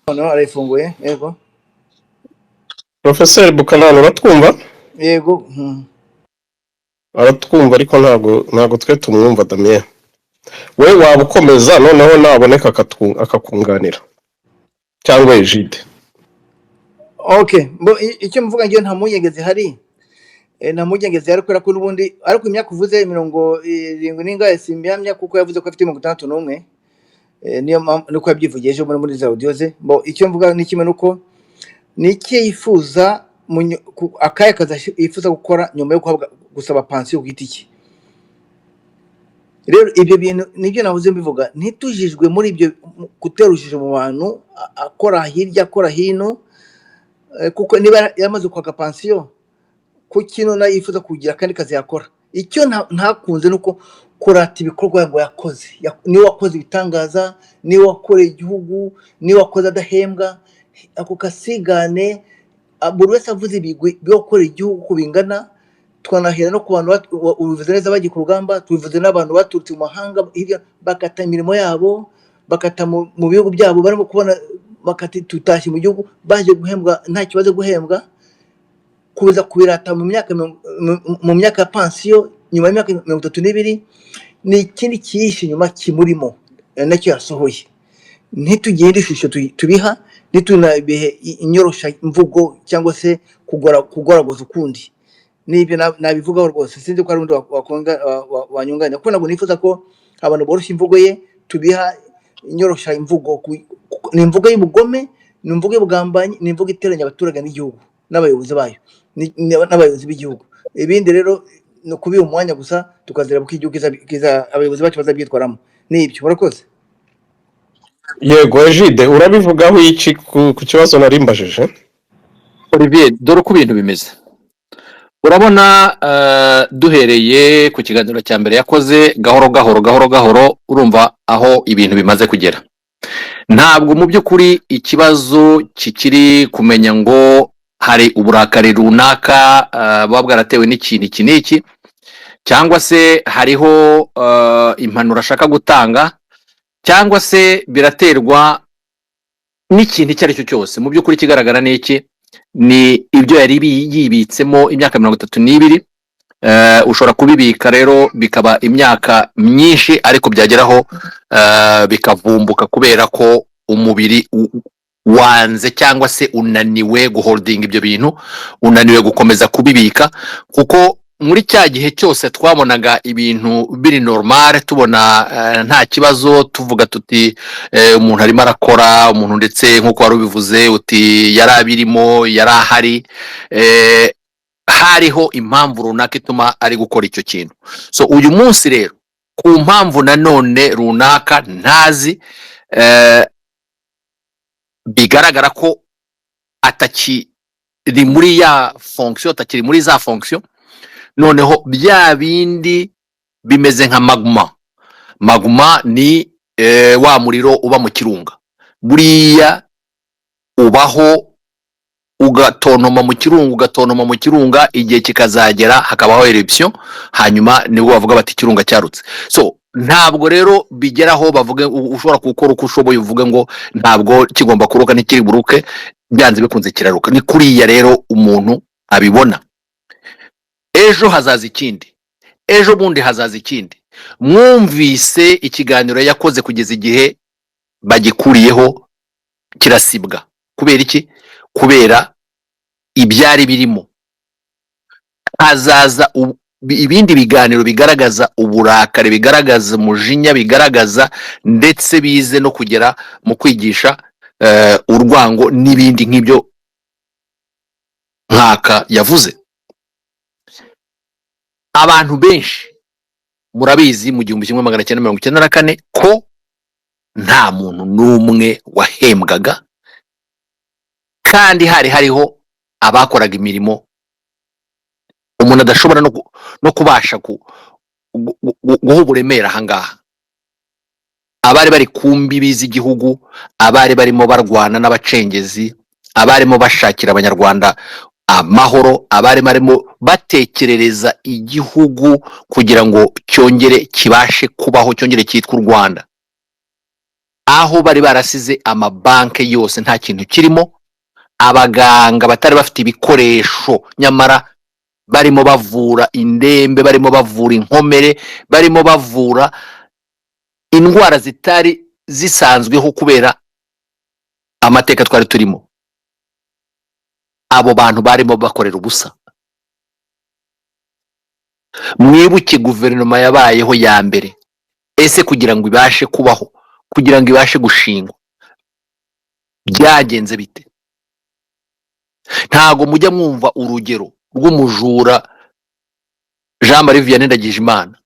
Noneho arayifunguye yego Professor Bukanana uratwumva? yego Aratwumva ariko ntabwo twe tumwumva Damien. We waba ukomeza noneho naboneka akakunganira cyangwa Egide. okay icyo mvuga ngiye nta muyengeze hari nta muyengeze hari kubera ko n'ubundi ariko imyaka uvuze 70 n'ingahe simbyamya kuko yavuze ko afite 61 niyo nuko yabyivugeje muri za audio ze bo icyo mvuga ni kimwe nuko niki yifuza akaye kaza yifuza gukora nyuma yo gusaba pension ku giti cye. Rero ibyo bintu nibyo navuze mbivuga ntitujijwe muri ibyo guterushije mu bantu akora hirya akora hino kuko niba yamaze kwaka pension ku kino na yifuza kugira kandi kazi yakora. Icyo ntakunze nuko kurata ibikorwa ngo yakoze ni wakoze ibitangaza ni wakoreye igihugu ni wakoze adahembwa ako kasigane buri wese avuze ibigwi byo gukora igihugu ko bingana. Twanahera no ku bantu ubivuze neza bagiye ku rugamba tubivuze n'abantu baturutse mu mahanga bakata imirimo yabo bakata mu bihugu byabo barimo kubona bakati tutashye mu gihugu baje guhembwa nta kibazo guhembwa kuza kubirata mu myaka ya pension nyuma y'imyaka 32 ni ikindi kiyishi nyuma kimurimo nacyo yasohoye. Ntitugende ishusho tubiha nitunabihe inyorosha imvugo cyangwa se kugoragoza ukundi nibyo nabivugaho rwose sinzi ko ari undi wanyunganya kuko nabwo nifuza ko abantu boroshya imvugo ye tubiha inyorosha imvugo ni imvugo y'ubugome ni imvugo y'ubugambanyi ni imvugo iteranya abaturage n'igihugu n'abayobozi bayo n'abayobozi b'igihugu. Ibindi rero no kubiha umwanya gusa tukazira buko igihugu abayobozi bacu bazabyitwaramo nibyo murakoze. Yego Egide urabivugaho iki ku kibazo narimbajije? Olivier dore uko ibintu bimeze urabona duhereye ku kiganiro cya mbere yakoze gahoro urumva aho ibintu bimaze kugera. Ntabwo mu by'ukuri ikibazo kikiri kumenya ngo hari uburakari runaka buba bwaratewe n'ikintu iki n'iki cyangwa se hariho impanuro ashaka gutanga cyangwa se biraterwa n'ikintu icyo ari cyo cyose. Mu by'ukuri kigaragara n'iki ni ibyo yari yibitsemo imyaka 32 ushobora kubibika rero bikaba imyaka myinshi ariko byageraho bikavumbuka kubera ko umubiri wanze cyangwa se unaniwe guholding ibyo bintu unaniwe gukomeza kubibika kuko muri cya gihe cyose twabonaga ibintu biri normal tubona nta kibazo tuvuga tuti umuntu arimo arakora umuntu ndetse nkuko wari ubivuze uti yarabirimo yarahari hariho impamvu runaka ituma ari gukora icyo kintu. So uyu munsi rero ku mpamvu nanone runaka ntazi bigaragara ko atakiri muri ya fonction atakiri muri za fonction noneho bya bindi bimeze nka magma ni wa muriro uba mu kirunga buriya ubaho ugatontoma mu kirunga igihe kikazagera hakabaho eruption hanyuma niwo bavuga bati kirunga cyarutse. So ntabwo rero bigeraho bavuge ushobora gukora uko ushoboye uvuge ngo ntabwo kigomba kuruka n'ikiri buruke byanze bikunze kiraruka. Ni kuriya rero umuntu abibona. Ejo hazaza ikindi ejo bundi hazaza ikindi. Mwumvise ikiganiro yakoze kugeza igihe bagikuriyeho kirasibwa kubera iki? Kubera ibyari birimo. Hazaza ibindi biganiro bigaragaza uburakare bigaragaza umujinya bigaragaza ndetse bize no kugera mu kwigisha urwango n'ibindi nk'ibyo nkaka yavuze. Abantu benshi murabizi mu 1994 ko nta muntu n'umwe wahembwaga kandi hariho abakoraga imirimo umuntu adashobora no kubasha guha uburemere ahangaha abari bari ku mbibi z'igihugu, abari barimo barwana n'abacengezi, abarimo bashakira abanyarwanda amahoro, abari barimo batekerereza igihugu kugira ngo cyongere kibashe kubaho, cyongere cyitwa u Rwanda, aho bari barasize amabanke yose nta kintu kirimo, abaganga batari bafite ibikoresho nyamara barimo bavura indembe, barimo bavura inkomere, barimo bavura indwara zitari zisanzweho kubera amateka twari turimo. Abo bantu barimo bakorera ubusa. Mwibuke guverinoma yabayeho ya mbere, ese kugira ngo ibashe kubaho, kugira ngo ibashe gushingwa, byagenze bite? Ntago mujya mwumva urugero rw'umujura Jean Marie Vianney Ndagijimana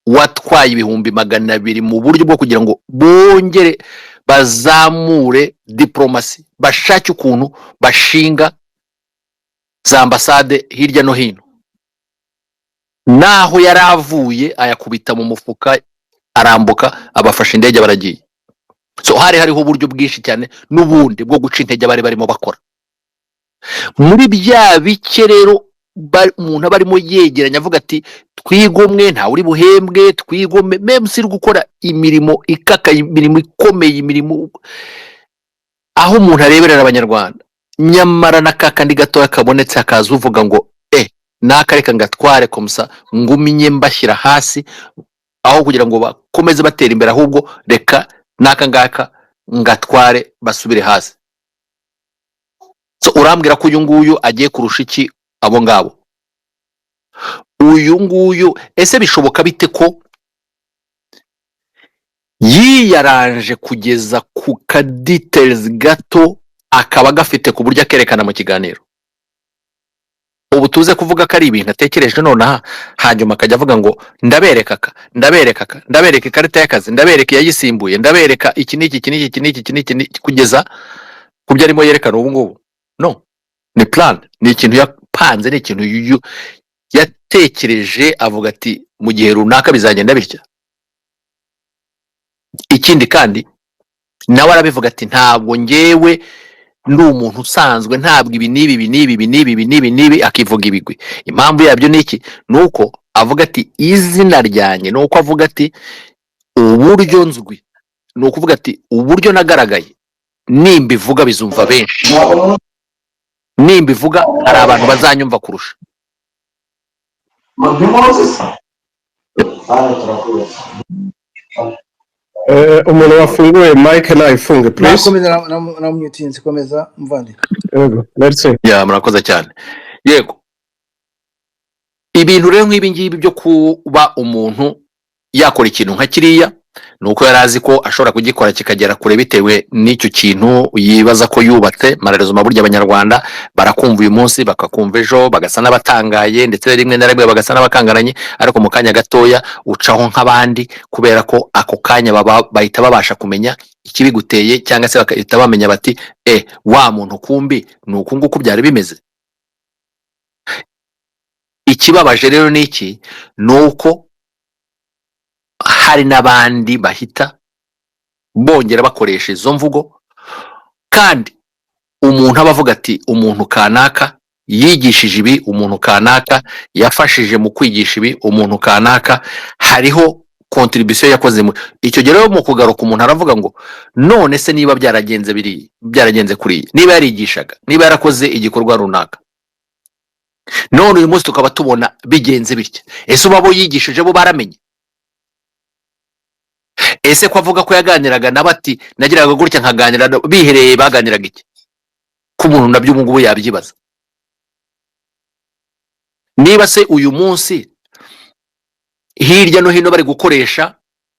watwaye ibihumbi 200 mu buryo bwo kugira ngo bongere bazamure diplomasi, bashake ukuntu bashinga za ambasade hirya no hino, naho yaravuye ayakubita mu mufuka arambuka, abafasha indege baragiye. So hariho uburyo bwinshi cyane n'ubundi bwo guca intege bari barimo bakora. Muri bya bike rero umuntu aba arimo yegeranya avuga ati twigomwe, nta uri buhembwe, twigomwe meme siri gukora imirimo ikaka, imirimo ikomeye, imirimo aho umuntu areberera abanyarwanda, nyamara nakakandi gatoya kabonetse akaza uvuga ngo nakareka ngatware komsa nguminye mbashyira hasi, aho kugira ngo bakomeze batera imbere, ahubwo reka nakangaka ngatware basubire hasi. So urambwira ko uyu nguyu agiye kurusha iki abo ngabo? Uyu nguyu ese bishoboka bite ko yiyaranje kugeza ku ka details gato akaba gafite ku buryo akerekana mu kiganiro? Ubu tuze kuvuga ko ari ibintu atekereje nonaha, hanyuma akajya avuga ngo ndabereka ikarita y'akazi, ndabereka yayisimbuye, ndabereka iki n'iki kugeza ku byo arimo yerekana ubu ngubu. No, ni plan, ni ikintu yapanze, ni ikintu yatekereje avuga ati mu gihe runaka bizagenda bitya. Ikindi kandi nawe arabivuga ati ntabwo ngewe ndi umuntu usanzwe, ntabwo ibi nibi akivuga ibigwi. Impamvu yabyo niki? Nuko avuga ati izina ryanjye, nuko avuga ati uburyo nzwi, nuko uvuga ati uburyo nagaragaye, nimbivuga bizumva benshi, nimbivuga hari abantu bazanyumva kurusha. Umuntu wafunguye mic nayifunge please. Nakomeza na mutinzi, komeza mvandi. Yego, merci. Ya murakoze cyane. Yego, ibintu rero nk'ibi ngibi byo kuba umuntu yakora ikintu nka kiriya, nuko yarazi ko ashobora kugikora kikagera kure bitewe n'icyo kintu yibaza ko yubatse. Mararezuma burya abanyarwanda barakumva uyu munsi, bakakumva ejo, bagasa n'abatangaye, ndetse rimwe na rimwe bagasa n'abakangaranye, ariko mu kanya gatoya ucaho nk'abandi, kubera ko ako kanya bahita babasha kumenya ikibiguteye, cyangwa se bakahita bamenya bati wa muntu kumbi nuko nguko byari bimeze. Ikibabaje rero niki? Nuko hari n'abandi bahita bongera bakoresha izo mvugo, kandi umuntu aba avuga ati umuntu kanaka yigishije ibi, umuntu kanaka yafashije mu kwigisha ibi, umuntu kanaka hariho contribution yakoze mu icyo gihe. Rero mu kugaruka umuntu aravuga ngo none se niba byaragenze kuri, niba yarigishaga, niba yarakoze igikorwa runaka, none uyu munsi tukaba tubona bigenze bitya, ese ubabo yigishije bo baramenye? Ese ko avuga ko yaganiraga nabati nagiraga gutya nkaganira, bihereye baganiraga iki? Ko umuntu nabyo ubu ngubu yabyibaza. Niba se uyu munsi hirya no hino bari gukoresha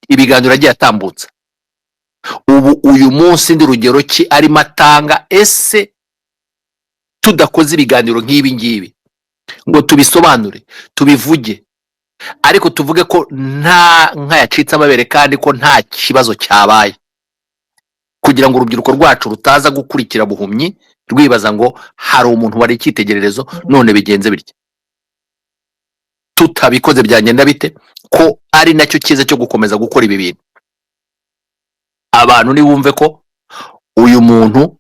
ibiganiro agiye atambutsa, ubu uyu munsi ndi rugero ki arimo atanga? Ese tudakoze ibiganiro nk'ibi ngibi ngo tubisobanure, tubivuge, ariko tuvuge ko nta nka yacitse amabere kandi ko nta kibazo cyabaye, kugira ngo urubyiruko rwacu rutaza gukurikira buhumyi rwibaza ngo hari umuntu wari icyitegererezo none bigenze bitya. tutabikoze byagenda bite, ko ari nacyo cyiza cyo gukomeza gukora ibi bintu. Abantu nibumve ko uyu muntu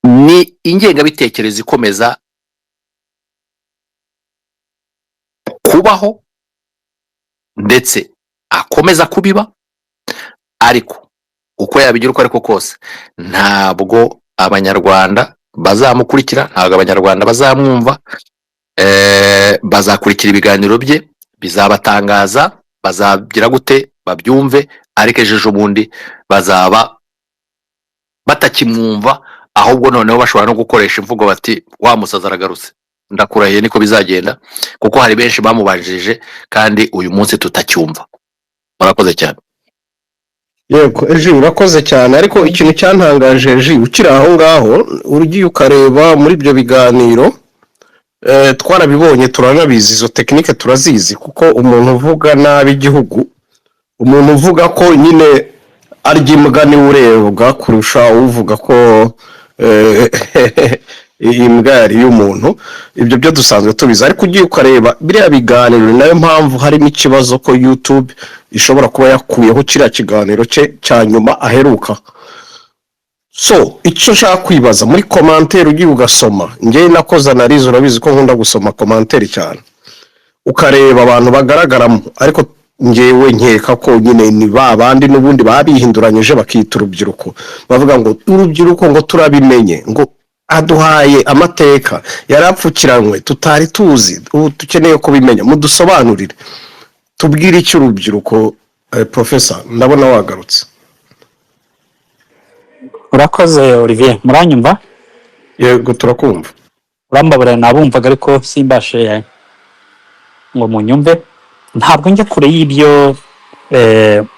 ni ingengabitekerezo ikomeza kubaho ndetse akomeza kubiba, ariko uko yabigira uko ariko kose ntabwo abanyarwanda bazamukurikira, ntabwo abanyarwanda bazamwumva, bazakurikira ibiganiro bye, bizabatangaza, bazagira gute babyumve, ariko ejo bundi bazaba batakimwumva, ahubwo noneho bashobora no gukoresha imvugo bati wa musaza aragarutse. Ndakurahiye niko bizagenda, kuko hari benshi bamubanjirije kandi uyu munsi tutacyumva. Murakoze cyane. yego eji urakoze cyane, ariko ikintu cyantangaje eji ukiri aho ngaho ugiye ukareba muri ibyo biganiro, twarabibonye turanabizi, izo tekinike turazizi, kuko umuntu uvuga nabi igihugu, umuntu uvuga ko nyine arya imbwa niwe urebwa kurusha uvuga ko iyi mbwa yari iy'umuntu. Ibyo byo dusanzwe tubizi, ariko ugiye ukareba biriya biganiro, ni nayo mpamvu harimo ikibazo ko YouTube ishobora kuba yakuyeho kiriya kiganiro cye cya nyuma aheruka. So icyo nshaka kwibaza muri komantere, ugiye ugasoma, njyewe nakoze analize, urabizi ko nkunda gusoma komantere cyane, ukareba abantu bagaragaramo, ariko njyewe nkeka ko nyine ni ba bandi n'ubundi babihinduranyije bakita urubyiruko, bavuga ngo urubyiruko ngo turabimenye, ngo aduhaye amateka yarapfukiranywe tutari tuzi, ubu dukeneye kubimenya, mudusobanurire, tubwire icyo urubyiruko. Professor, ndabona wagarutse. Urakoze Olivier, muranyumva? Yego turakumva. Urambabarira nabumvaga ariko simbashe ngo munyumve. Ntabwo njya kure y'ibyo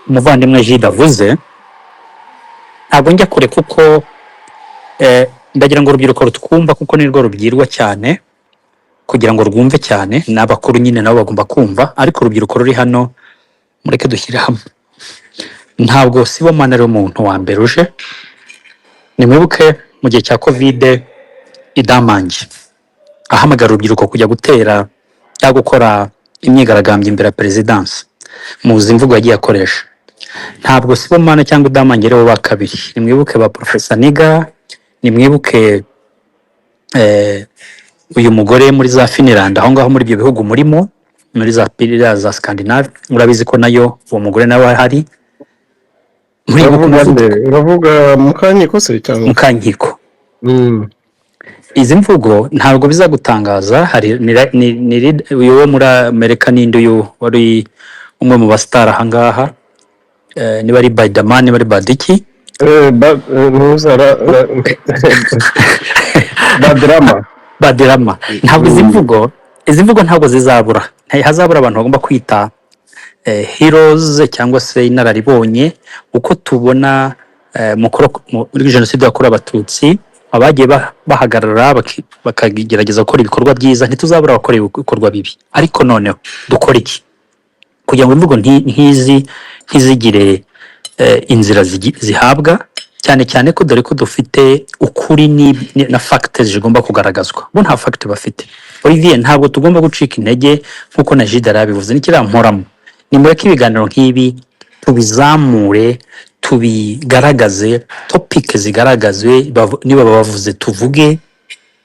umuvandimwe Jide avuze, ntabwo njya kure kuko ndagira ngo urubyiruko rutwumva, kuko nirwo rubyirwa cyane, kugira ngo rwumve cyane, n'abakuru nyine nabo bagomba kumva, ariko urubyiruko ruri hano mureke dushyire hamwe. Ntabwo Sibomana ari umuntu wa mbere uje. Nimwibuke mu gihe cya Covid idamange ahamagara urubyiruko kujya gutera cyangwa gukora imyigaragambyo imbere ya perezidansi, muzi imvugo yagiye akoresha. Ntabwo Sibomana cyangwa idamange aribo ba kabiri. Nimwibuke ba Professor Niga, nimwibuke uyu mugore muri za Finland, aho ngaho muri ibyo bihugu murimo, muri za Piriya za Scandinavia, murabizi ko nayo uwo mugore nawe ahari. Uravuga Mukankiko se cyangwa Mukankiko? Izi mvugo ntabwo bizagutangaza. Hari uyu wo muri Amerika n'indi uyu wari umwe mu basitari aha ngaha, niba ari Biderman, niba ari Badiki, Baderama. Ntabwo izi mvugo ntabwo zizabura. Hazabura abantu bagomba kwita heroes cyangwa se inararibonye. Uko tubona muri jenoside yakorewe Abatutsi, abagiye bahagarara bakagerageza gukora ibikorwa byiza, ntituzabura abakora ibikorwa bibi. Ariko noneho dukora iki kugira ngo imvugo ntizigire inzira zihabwa, cyane cyane ko dore ko dufite ukuri na facts zigomba kugaragazwa. Bo nta fact bafite. Olivier, ntabwo tugomba gucika intege nkuko na Jide arabivuze, n'ikiramporamo. Nimureke ibiganiro nk'ibi tubizamure, tubigaragaze, topic zigaragazwe, niba bavuze tuvuge,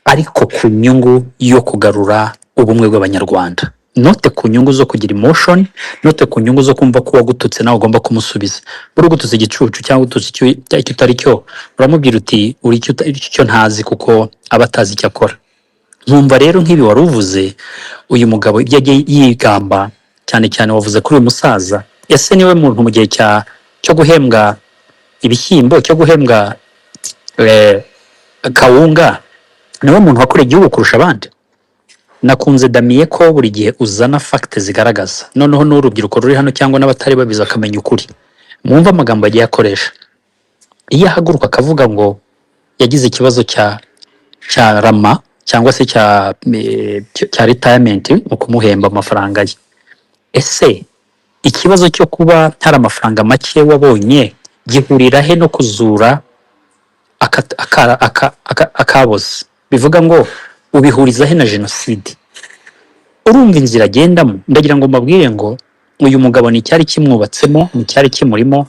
ariko ku nyungu yo kugarura ubumwe bw'Abanyarwanda, note ku nyungu zo kugira emotion, note ku nyungu zo kumva ko wagututse nawe ugomba kumusubiza. Buri gututse igicucu cyangwa ututse icyo utari cyo, uramubwira uti uri icyo ntazi, kuko aba atazi icyo akora. Nkumva rero nk'ibi wari uvuze, uyu mugabo ibyo yagiye yigamba, cyane cyane wavuze kuri uyu musaza, ese niwe muntu mu gihe cyo guhembwa ibishyimbo, cyo guhembwa kawunga, niwe muntu wakoreye igihugu kurusha abandi? Nakunze Damiye ko buri gihe uzana fact zigaragaza, noneho n'urubyiruko ruri hano cyangwa n'abatari babizi akamenya ukuri. Mwumva amagambo agiye akoresha. Iyo ahaguruka akavuga ngo yagize ikibazo cya rama cyangwa se cya retirement mu kumuhemba amafaranga ye, ese ikibazo cyo kuba hari amafaranga make wabonye gihurira he no kuzura akaboze? Bivuga ngo ubihuriza he na jenoside? urumva inzira agendamo. Ndagira ngo mbabwire ngo uyu mugabo ni icyari kimwubatsemo, ni icyari kimurimo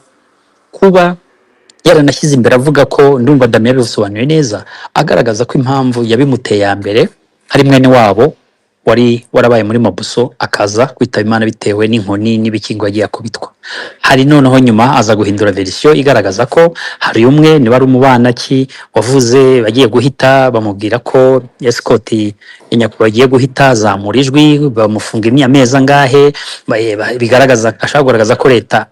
kuba yaranashyize imbere avuga ko, ndumva Damien yabisobanuye neza, agaragaza ko impamvu yabimuteye ya mbere hari mwene wabo wari warabaye muri Mabuso akaza kwitaba Imana bitewe n'inkoni n'ibikingo yagiye akubitwa. Hari noneho nyuma aza guhindura verisiyo igaragaza ko hari umwe niba ari umubana ki wavuze bagiye guhita bamubwira ko escort inyakubahwa bagiye guhita zamura ijwi bamufunga amezi angahe, bigaragaza ashaka kugaragaza ko leta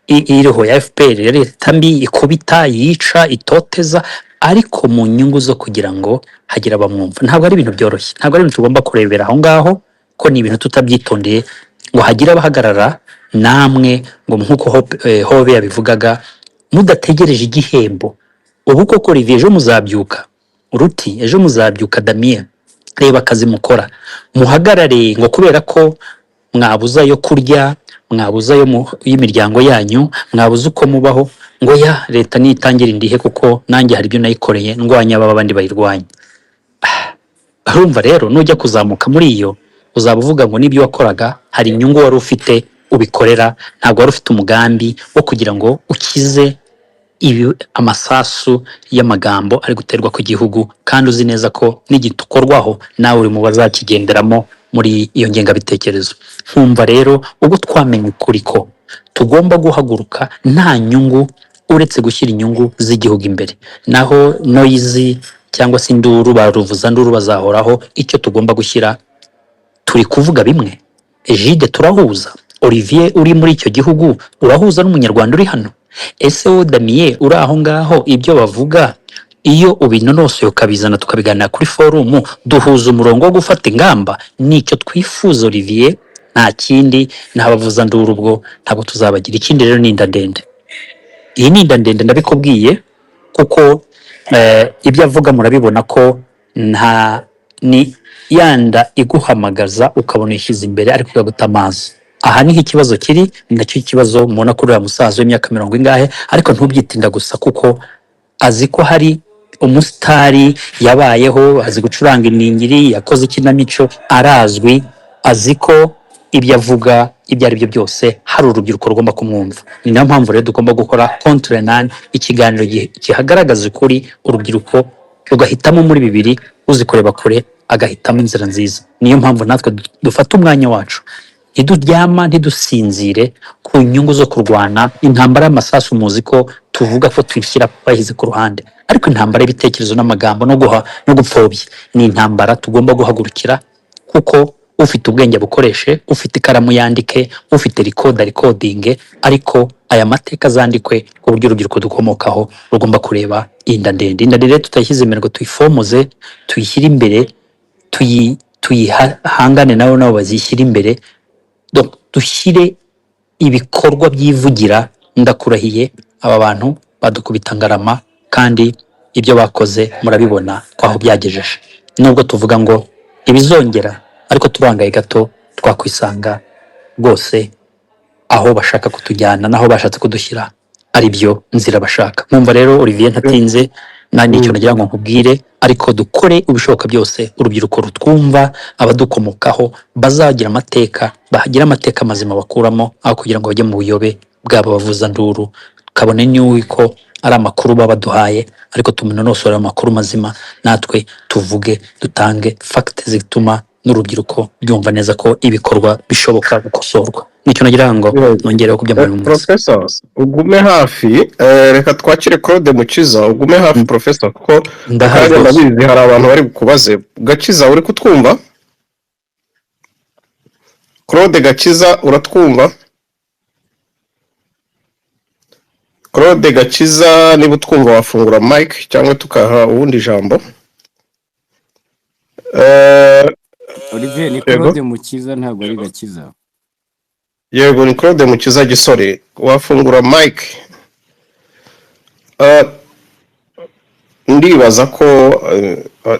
iriho ya FPR leta mbi ikubita yica itoteza, ariko mu nyungu zo kugira ngo hagira abamwumva. Ntabwo ari ibintu byoroshye, ntabwo ari ibintu tugomba kurebera aho ngaho, ko ni ibintu tutabyitondeye ngo hagira abahagarara namwe ngo nk'uko Hobe yabivugaga mudategereje igihembo. Ubu koko Olivier ejo muzabyuka, Ruti ejo muzabyuka, Damien reba akazi mukora, muhagarare ngo kubera ko mwabuza yo kurya, mwabuza y'imiryango yanyu, mwabuza uko mubaho, ngo ya leta nitangira indihe kuko nanjye hari ibyo nayikoreye ndwanya aba bandi bayirwanya. Urumva rero nujya kuzamuka muri iyo uzaba uvuga ngo n'ibyo wakoraga hari inyungu wari ufite ubikorera, ntabwo wari ufite umugambi wo kugira ngo ukize amasasu y'amagambo ari guterwa ku gihugu, kandi uzi neza ko n'igitukorwaho nawe uri mu bazakigenderamo muri iyo ngengabitekerezo. Nkumva rero ubwo twamenye ukuri ko tugomba guhaguruka nta nyungu uretse gushyira inyungu z'igihugu imbere, naho noise cyangwa se induru baruvuza nduru bazahoraho. Icyo tugomba gushyira, turi kuvuga bimwe, Egide turahuza, Olivier uri muri icyo gihugu urahuza n'umunyarwanda uri hano. Ese wowe Damien uri aho ngaho ibyo bavuga iyo ubinonosoye ukabizana tukabiganira kuri forumu, duhuza umurongo wo gufata ingamba. Nicyo twifuza Olivier, nta kindi. N'abavuza nduru ubwo ntabwo tuzabagira. Ikindi rero ni inda ndende, iyi ni inda ndende ndabikubwiye kuko ibyo avuga murabibona ko nta ni yanda iguhamagaza ukabona yishyize imbere ariko ugaguta amazi. Aha niho ikibazo kiri, ni nacyo kibazo mubona kuri uriya musaza w'imyaka 40 ariko ntubyitinda gusa kuko azi ko hari umusitari yabayeho, azi gucuranga iningiri, yakoze ikinamico, arazwi, azi ko ibyo avuga ibyo ari byo byose hari urubyiruko rugomba kumwumva. Ni nayo mpamvu rero tugomba gukora contre nan, ikiganiro kihagaragaza ukuri, urubyiruko rugahitamo muri bibiri, uzi kureba kure agahitamo inzira nziza. Niyo mpamvu natwe dufata umwanya wacu, ntiduryama ntidusinzire ku nyungu zo kurwana intambara y'amasasu. Muzi ko tuvuga ko twishyira bahize ku ruhande, ariko intambara y'ibitekerezo n'amagambo no gupfobya ni intambara tugomba guhagurukira, kuko ufite ubwenge bukoreshe, ufite ikaramu yandike, ufite recording, ariko aya mateka azandikwe ku buryo urubyiruko dukomokaho rugomba kureba inda ndende. Inda ndende tutayishyize imbere ngo tuyifomoze, tuyishyire imbere, tuyihangane nabo bazishyira imbere, dushyire ibikorwa byivugira. Ndakurahiye aba bantu badukubita ngarama, kandi ibyo bakoze murabibona kwaho byagejeje. Nubwo tuvuga ngo ibizongera, ariko turangaye gato twakwisanga rwose aho bashaka kutujyana, naho bashatse kudushyira ari byo nzira bashaka. Mwumva rero Olivier ntatinze, nandi icyo nagira ngo nkubwire, ariko dukore ubishoboka byose urubyiruko rutwumva, abadukomokaho bazagira amateka, bahagira amateka mazima bakuramo, aho kugira ngo bajye mu buyobe bwabo bavuza nduru. Kabone n'uko ari amakuru baba baduhaye, ariko tumunonosore amakuru mazima, natwe tuvuge, dutange fact zituma n'urubyiruko byumva neza ko ibikorwa bishoboka gukosorwa. Nicyo nagira ngo nongereho kubyamara mu Professor ugume hafi, reka twakire Claude Mukiza. Ugume hafi Professor, kuko ndahaje ndabizi hari abantu bari kubaze. Gakiza uri kutwumva? Claude Gakiza uratwumva? Claude Gakiza niba utwumva wafungura mic cyangwa tukaha ubundi jambo. Olivier ni Claude Mukiza, ntabwo ari Gakiza. Yego ni Claude Mukiza Gisore, wafungura mic. Ndibaza ko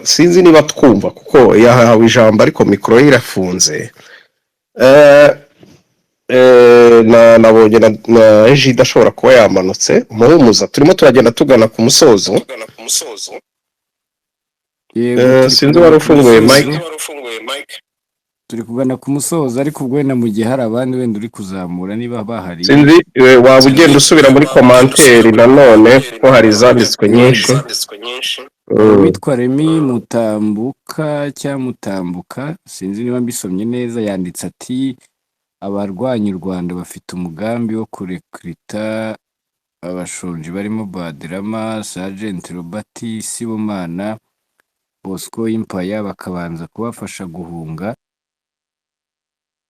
sinzi niba twumva kuko yahawe ijambo ariko mikoro ye irafunze. Nabonye na Egide ashobora kuba yamanutse. Muhumuza turimo turagenda tugana ku musozo. Sinzi wari ufunguye mic. turi kugana ku musozo ariko ubwo wenda mu gihe hari abandi wenda uri kuzamura niba bahari sinzi waba ugenda usubira muri komanteri nanone kuko hari izanditswe nyinshi. hari uwitwa Remy Mutambuka cyangwa Mutambuka sinzi niba mbisomye neza yanditse ati abarwanya u Rwanda bafite umugambi wo kurekrita abashonji barimo Badrama, Sergeant Robert Sibomana, Bosco Impaya bakabanza kubafasha guhunga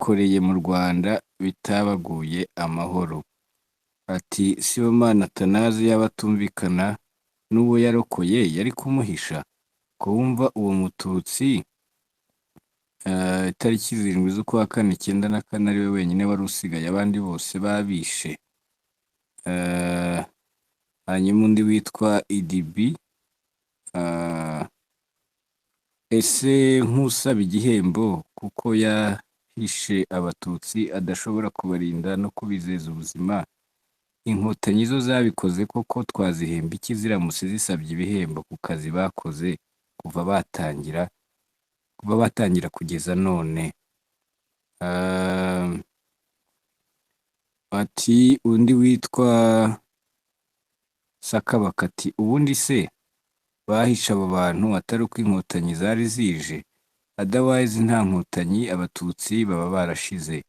koreye mu Rwanda bitabaguye amahoro. Ati Sibomana Atanazi y'abatumvikana n'uwo yarokoye yari kumuhisha kumva uwo mututsi itariki 7 z'ukwa kane 1994 ari we wenyine wari usigaye abandi bose babishe. Hanyuma undi witwa IDB ese nk'usaba igihembo kuko yahishe abatutsi adashobora kubarinda no kubizeza ubuzima, inkotanyi zo zabikoze koko twazihemba iki ziramutse zisabye ibihembo ku kazi bakoze kuva batangira kugeza none. Ati undi witwa Sakabaka ati ubundi se bahisha abo bantu atari uko inkotanyi zari zije, otherwise nta nkotanyi abatutsi baba barashize.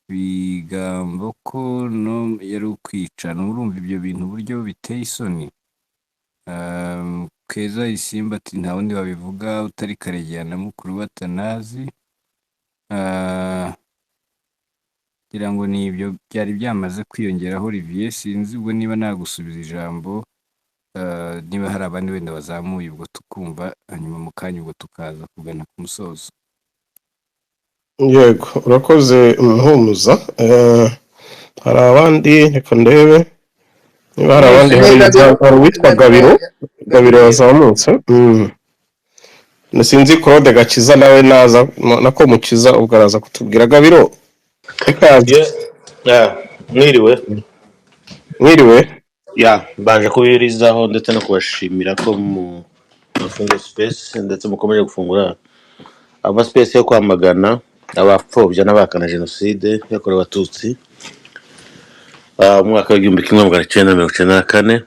Bigambo ko no yari ukwica n'urumva ibyo bintu uburyo biteye isoni. Keza Isimba ati nta wundi babivuga utari Karegeya na mukuru wa Atanazi. Ngira ngo ni ibyo byari byamaze kwiyongeraho Olivier, sinzi ubwo niba nagusubiza ijambo niba hari abandi wenda bazamuye ubwo tukumva hanyuma mu kanya ubwo tukaza kugana ku musozo. Yego urakoze Muhumuza. Hari abandi reka ndebe niba hari abandi. Hari uwitwa Gabiro yazamutse. Sinzi Claude Gakiza nawe naza nako Mukiza ubwo araza kutubwira. Gabiro mwiriwe mbanje kubirizaho ndetse no kubashimira ko mu mafungo space ndetse mukomeje gufungura aba space yo kwamagana abapfobya n'abakana jenoside yakorewe abatutsi mu mwaka wa 1994.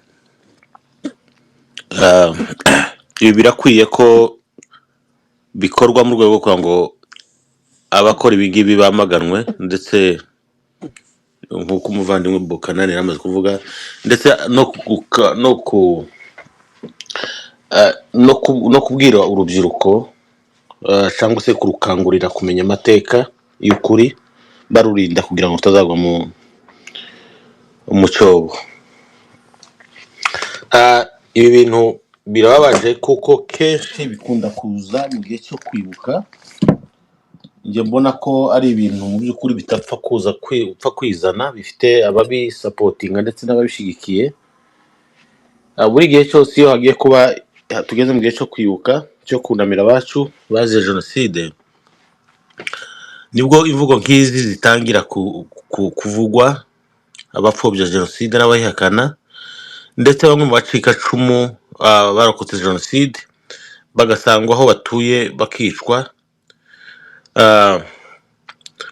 Ibi birakwiye ko bikorwa mu rwego rwo ngo abakora ibingibi bamaganwe, ndetse nk'uko umuvandimwe Bukanani yamaze kuvuga, ndetse no kubwira urubyiruko cyangwa se kurukangurira kumenya amateka y'ukuri barurinda kugira ngo tutazagwa mu cyobo. Ibi bintu birababaje kuko kenshi bikunda kuza mu gihe cyo kwibuka. Njye mbona ko ari ibintu mu by'ukuri bitapfa kuza kwizana, bifite ababisapotinga ndetse n'ababishigikiye. Buri gihe cyose iyo hagiye kuba tugeze mu gihe cyo kwibuka cyo kunamira abacu bazize jenoside, nibwo imvugo nk'izi zitangira kuvugwa, abapfobya jenoside n'abayihakana, ndetse bamwe mu bacikacumu barokotse jenoside bagasangwa aho batuye bakicwa.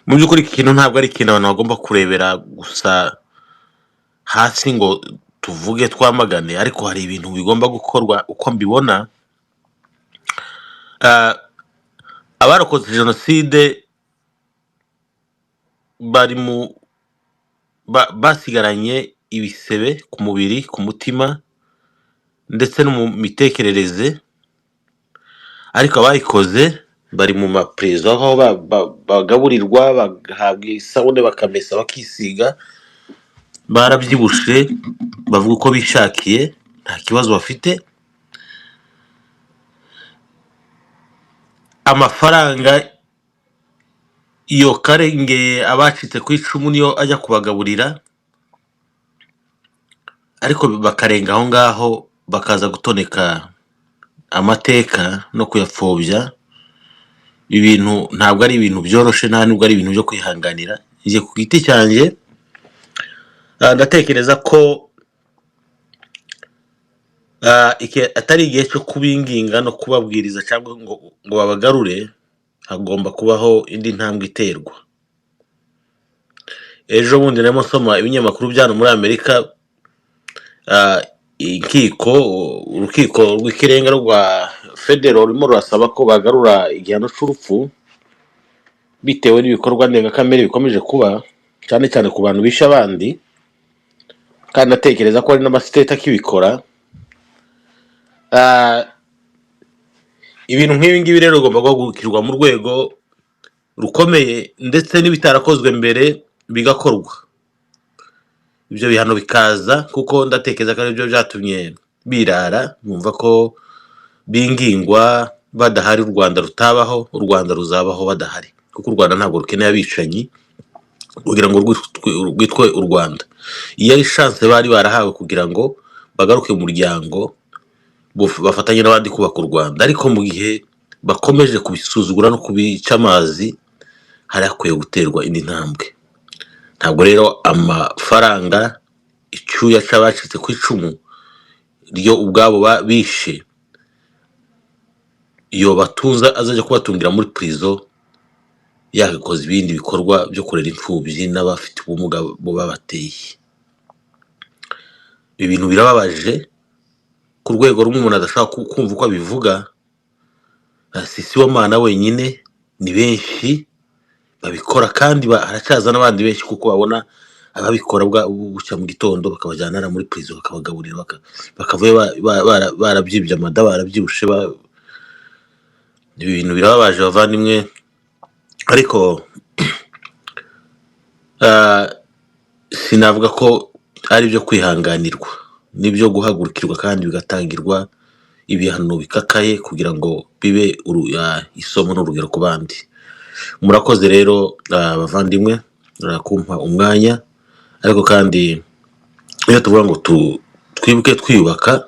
Mu by'ukuri iki kintu ntabwo ari ikintu abantu bagomba kurebera gusa hasi ngo tuvuge twamagane, ariko hari ibintu bigomba gukorwa uko mbibona. Abarokotse jenoside basigaranye ibisebe ku mubiri, ku mutima ndetse no mu mitekerereze, ariko abayikoze bari mu maprezo aho bagaburirwa, bagahabwa isabune bakamesa bakisiga, barabyibushe, bavuga uko bishakiye, nta kibazo bafite. Amafaranga iyo karenge abacitse ku icumu niyo ajya kubagaburira, ariko bakarenga aho ngaho bakaza gutoneka amateka no kuyapfobya. Ibintu ntabwo ari ibintu byoroshe, nta nubwo ari ibintu byo kwihanganira. Ngiye ku giti cyanjye ndatekereza ko atari igihe cyo kubinginga no kubabwiriza cyangwa ngo babagarure, hagomba kubaho indi ntambwe iterwa. Ejo bundi narimo nsoma ibinyamakuru byano muri Amerika, urukiko rw'ikirenga rwa federal rurimo rurasaba ko bagarura igihano cy'urupfu bitewe n'ibikorwa ndengakamere bikomeje kuba cyane cyane ku bantu bishe abandi, kandi atekereza ko hari n'amasiteti akibikora. Ibintu nk'ibi ngibi rero bigomba guhagurukirwa mu rwego rukomeye, ndetse n'ibitarakozwe mbere bigakorwa, ibyo bihano bikaza, kuko ndatekereza ko aribyo byatumye birara bumva ko bingingwa badahari u Rwanda rutabaho, u Rwanda ruzabaho badahari, kuko u Rwanda ntabwo rukeneye abicanyi kugira ngo rwitwe u Rwanda. Iyo ari chance bari barahawe kugira ngo bagaruke mu muryango bafatanye n'abandi kubaka u Rwanda, ariko mu gihe bakomeje kubisuzugura no kubica amazi, hari hakwiye guterwa indi ntambwe. Ntabwo rero amafaranga icyuya c'abacitse ku icumu ryo ubwabo bishe iyo batunza azajya kubatungira muri prison yakoze ibindi bikorwa byo kurera imfubyi n'abafite ubumuga bo babateye. Ibintu birababaje ku rwego rumwe umuntu adashaka kumva uko abivuga. Si Mana wenyine, ni benshi babikora, kandi haracyaza n'abandi benshi, kuko babona ababikora bucya mu gitondo bakabajyana muri prison bakabagaburira bakavuye barabyibye amada, barabyibushe. Ibintu birababaje bavandimwe, ariko sinavuga ko ari byo kwihanganirwa, nibyo guhagurukirwa kandi bigatangirwa ibihano bikakaye kugira ngo bibe isomo n'urugero ku bandi. Murakoze rero bavandimwe kumpa umwanya, ariko kandi iyo tuvuga ngo twibuke twiyubaka,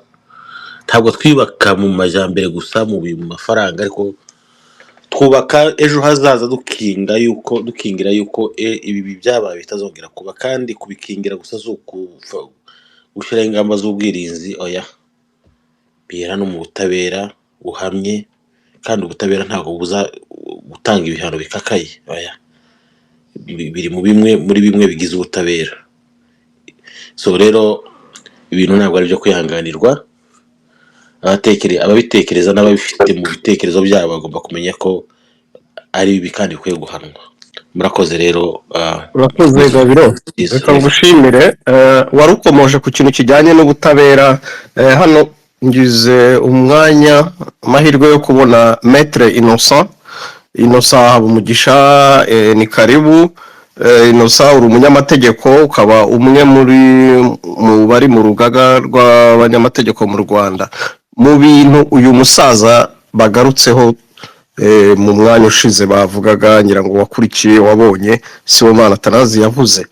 ntabwo twiyubaka mu majyambere gusa mu mafaranga, ariko twubaka ejo hazaza dukingira yuko ibi byabaye bitazongera kuba, kandi kubikingira gusa gushyiraho ingamba z'ubwirinzi oya, bihera no mu butabera buhamye, kandi ubutabera ntabwo buza gutanga ibihano bikakaye oya, biri muri bimwe bigize ubutabera. So rero ibintu ntabwo ari byo kwihanganirwa. Ababitekereza n'ababifite mu bitekerezo byabo bagomba kumenya ko ari bibi kandi bikwiye guhanwa. Murakoze rero. Urakoze Gabiro, reka ngushimire. Wari ukomoje ku kintu kijyanye n'ubutabera. Hano ngize amahirwe yo kubona Maître Innocent Habumugisha. Ni karibu. Innocent, uri umunyamategeko, ukaba umwe mu bari mu rugaga rw'abanyamategeko mu Rwanda. Mu bintu uyu musaza bagarutseho mu mwanya ushize bavugaga, ngira ngo wakurikiye wabonye, Sibomana Atanazi yavuze,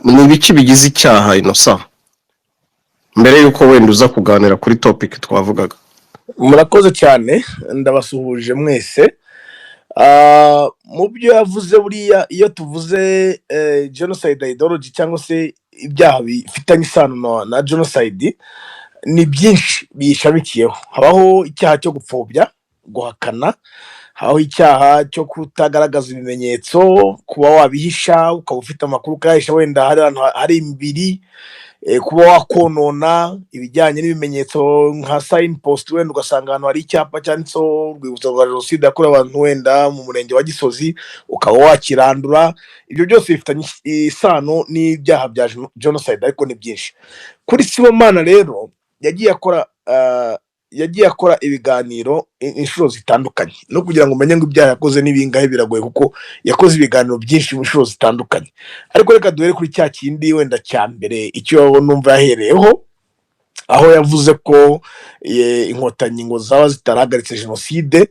ni ibiki bigize icyaha Innocent, mbere yuko wenda uza kuganira kuri topic twavugaga? Murakoze cyane, ndabasuhuje mwese. Mu byo yavuze, buriya iyo tuvuze genocide ideology cyangwa se ibyaha bifitanye isano na genocide, ni byinshi biyishamikiyeho. Habaho icyaha cyo gupfobya, guhakana, habaho icyaha cyo kutagaragaza ibimenyetso, kuba wabihisha ukaba ufite amakuru ukayahisha, wenda hari imibiri, kuba wakonona ibijyanye n'ibimenyetso nka signpost, wenda ugasanga ahantu hari icyapa cyanditseho urwibutso rwa jenoside yakorewe abantu wenda mu murenge wa Gisozi, ukaba wakirandura. Ibyo byose bifitanye isano n'ibyaha bya genocide, ariko ni byinshi. Kuri Sibomana rero yagiye akora ibiganiro inshuro zitandukanye, no kugira ngo umenye ngo ibyaha yakoze n'ibingahe biragoye, kuko yakoze ibiganiro byinshi mu nshuro zitandukanye. Ariko reka duhere kuri cya kindi wenda cya mbere, icyo numva yahereyeho, aho yavuze ko inkotanyi ngo zaba zitarahagaritse jenoside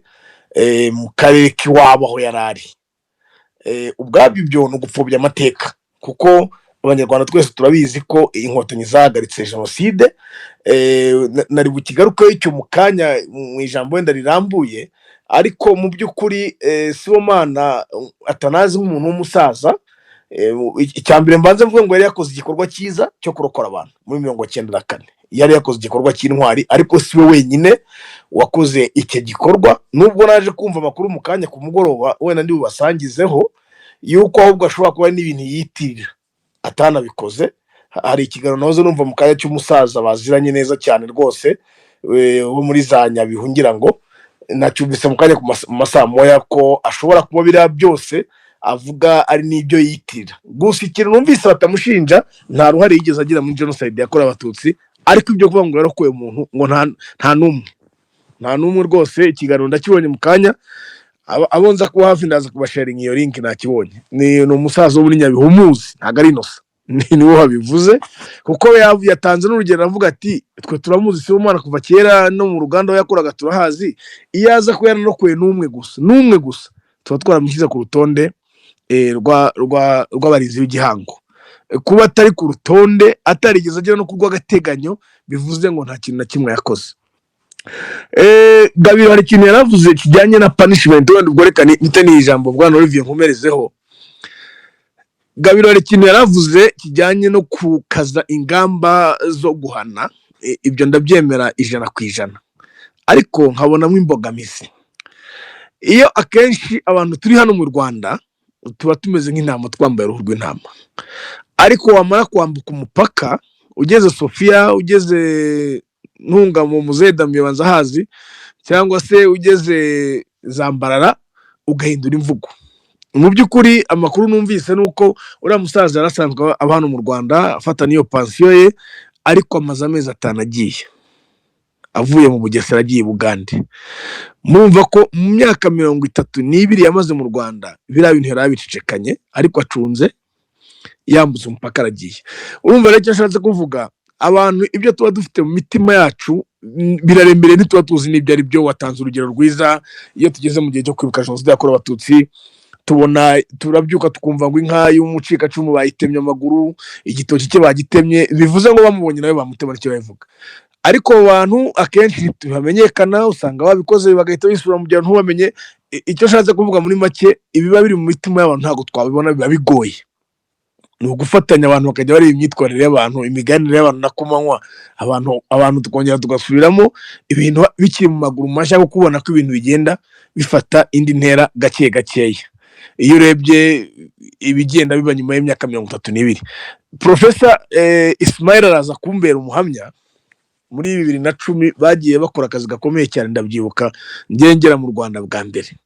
mu karere k'iwabo aho yari ari. Ubwabyo ibyo ni ugupfobya amateka, kuko abanyarwanda twese turabizi ko inkotanyi zahagaritse jenoside. Nari bukigarukeho icyo mu kanya mu ijambo wenda rirambuye, ariko mu by'ukuri Sibomana Atanazi nk'umuntu w'umusaza, icya mbere mbanze mvuga ngo yari yakoze igikorwa cyiza cyo kurokora abantu muri 1994. yari yakoze igikorwa cy'intwari ariko si we wenyine wakoze icyo gikorwa, nubwo naje kumva amakuru mu kanya ku mugoroba wenda ndi bubasangizeho yuko ahubwo ashobora kuba ari n'ibintu yitirira atanabikoze. Hari ikiganiro nahoze numva mu kanya cy'umusaza baziranye neza cyane rwose wo muri za Nyabihu ngira ngo nacyumvise mu kanya ku masaha moya ko ashobora kuba biriya byose avuga ari n'ibyo yitirira. Gusa ikintu numvise batamushinja nta ruhare yigeze agira muri jenoside yakorewe abatutsi, ariko ibyo kuvuga ngo yarakuye umuntu ngo nta n'umwe rwose. Ikiganiro ndakibonye mu kanya, abo nza kuba hafi ndaza kubasharinga iyo link nakibonye. Ni umusaza wo muri Nyabihu umuzi, ntabwo ari inosa niwe wabivuze, kuko yatanze n'urugero avuga ati twe turamuzi Sibomana kuva kera no mu ruganda aho yakoraga turahazi, iyo aza kuba yaranokoye n'umwe gusa tuba twaramushyize ku rutonde rw'abarinzi b'igihango. Kuba atari ku rutonde atarigeze agera no ku rw'agateganyo bivuze ngo nta kintu na kimwe yakoze. Gabiro hari ikintu yaravuze kijyanye na punishment, wenda ubwo reka nite ni ijambo bwana Olivier nkomerezeho. Gabiro hari ikintu yaravuze kijyanye no kukaza ingamba zo guhana, ibyo ndabyemera 100%, ariko nkabonamo imbogamizi. Iyo akenshi abantu turi hano mu Rwanda tuba tumeze nk'intama twambaye uruhu rw'intama, ariko wamara kwambuka umupaka ugeze Sofia, ugeze Ntunga mu Muzeda Mbibanza hazi, cyangwa se ugeze Zambarara ugahindura imvugo. Mu by'ukuri amakuru numvise nuko uriya musaza yarasanzwe aba hano mu Rwanda afata niyo pansiyo ye, ariko amaze amezi 5 agiye avuye mu Bugesera agiye Bugande. Murumva ko mu myaka 32 yamaze mu Rwanda biriya bintu yarabicecekanye, ariko acunze yambutse umupaka aragiye. Urumva rero icyo ashatse kuvuga, abantu ibyo tuba dufite mu mitima yacu birarembere ntituba tuzi n'ibyo ari byo. Watanze urugero rwiza, iyo tugeze mu gihe cyo kwibuka jenoside yakorewe abatutsi turabyuka tukumva ngo inka y'umucikacumu bayitemye amaguru, igitoki cye bagitemye, bivuze ngo bamubonye nawe bamutema nicyo bavuga. Ariko abantu akenshi ntibamenyekana, usanga babikoze bagahita bisubira mu gihe ntubamenye. Icyo ashatse kuvuga muri make, ibiba biri mu mitima y'abantu ntabwo twabibona, biba bigoye. Ni ugufatanya abantu bakajya bareba imyitwarire y'abantu, imiganire y'abantu na kumanywa, abantu tukongera tugasubiramo ibintu bikiri mu maguru mashya, kuko ubona ko ibintu bigenda bifata indi ntera gake gakeya. Iyo urebye ibigenda biba nyuma y'imyaka 32, Professor Ismail araza kumbera umuhamya. Muri 2010 bagiye bakora akazi gakomeye cyane, ndabyibuka ngengera mu Rwanda bwa mbere.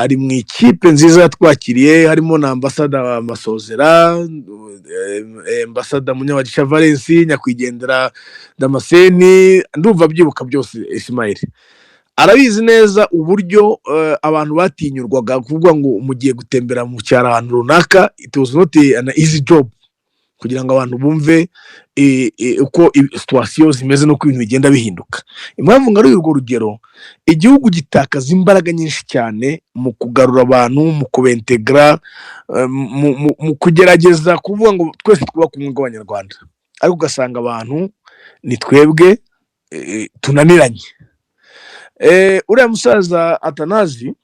Ari mu ikipe nziza yatwakiriye, harimo na ambassador Masozera, ambassador Munyabagisha Valence, nyakwigendera Damascene, ndumva byibuka byose. Ismail arabizi neza uburyo abantu batinyurwaga kuvuga ngo mugiye gutembera mu cyaro ahantu runaka, it was not an easy job, kugira ngo abantu bumve uko situation zimeze no ibintu bigenda bihinduka. Impamvu ngari urwo rugero, igihugu gitakaza imbaraga nyinshi cyane mu kugarura abantu, mu kubentegra, mu kugerageza kuvuga ngo twese twubaka umwe w'Abanyarwanda, ariko ugasanga abantu ni twebwe tunaniranye. Uriya musaza Atanazi,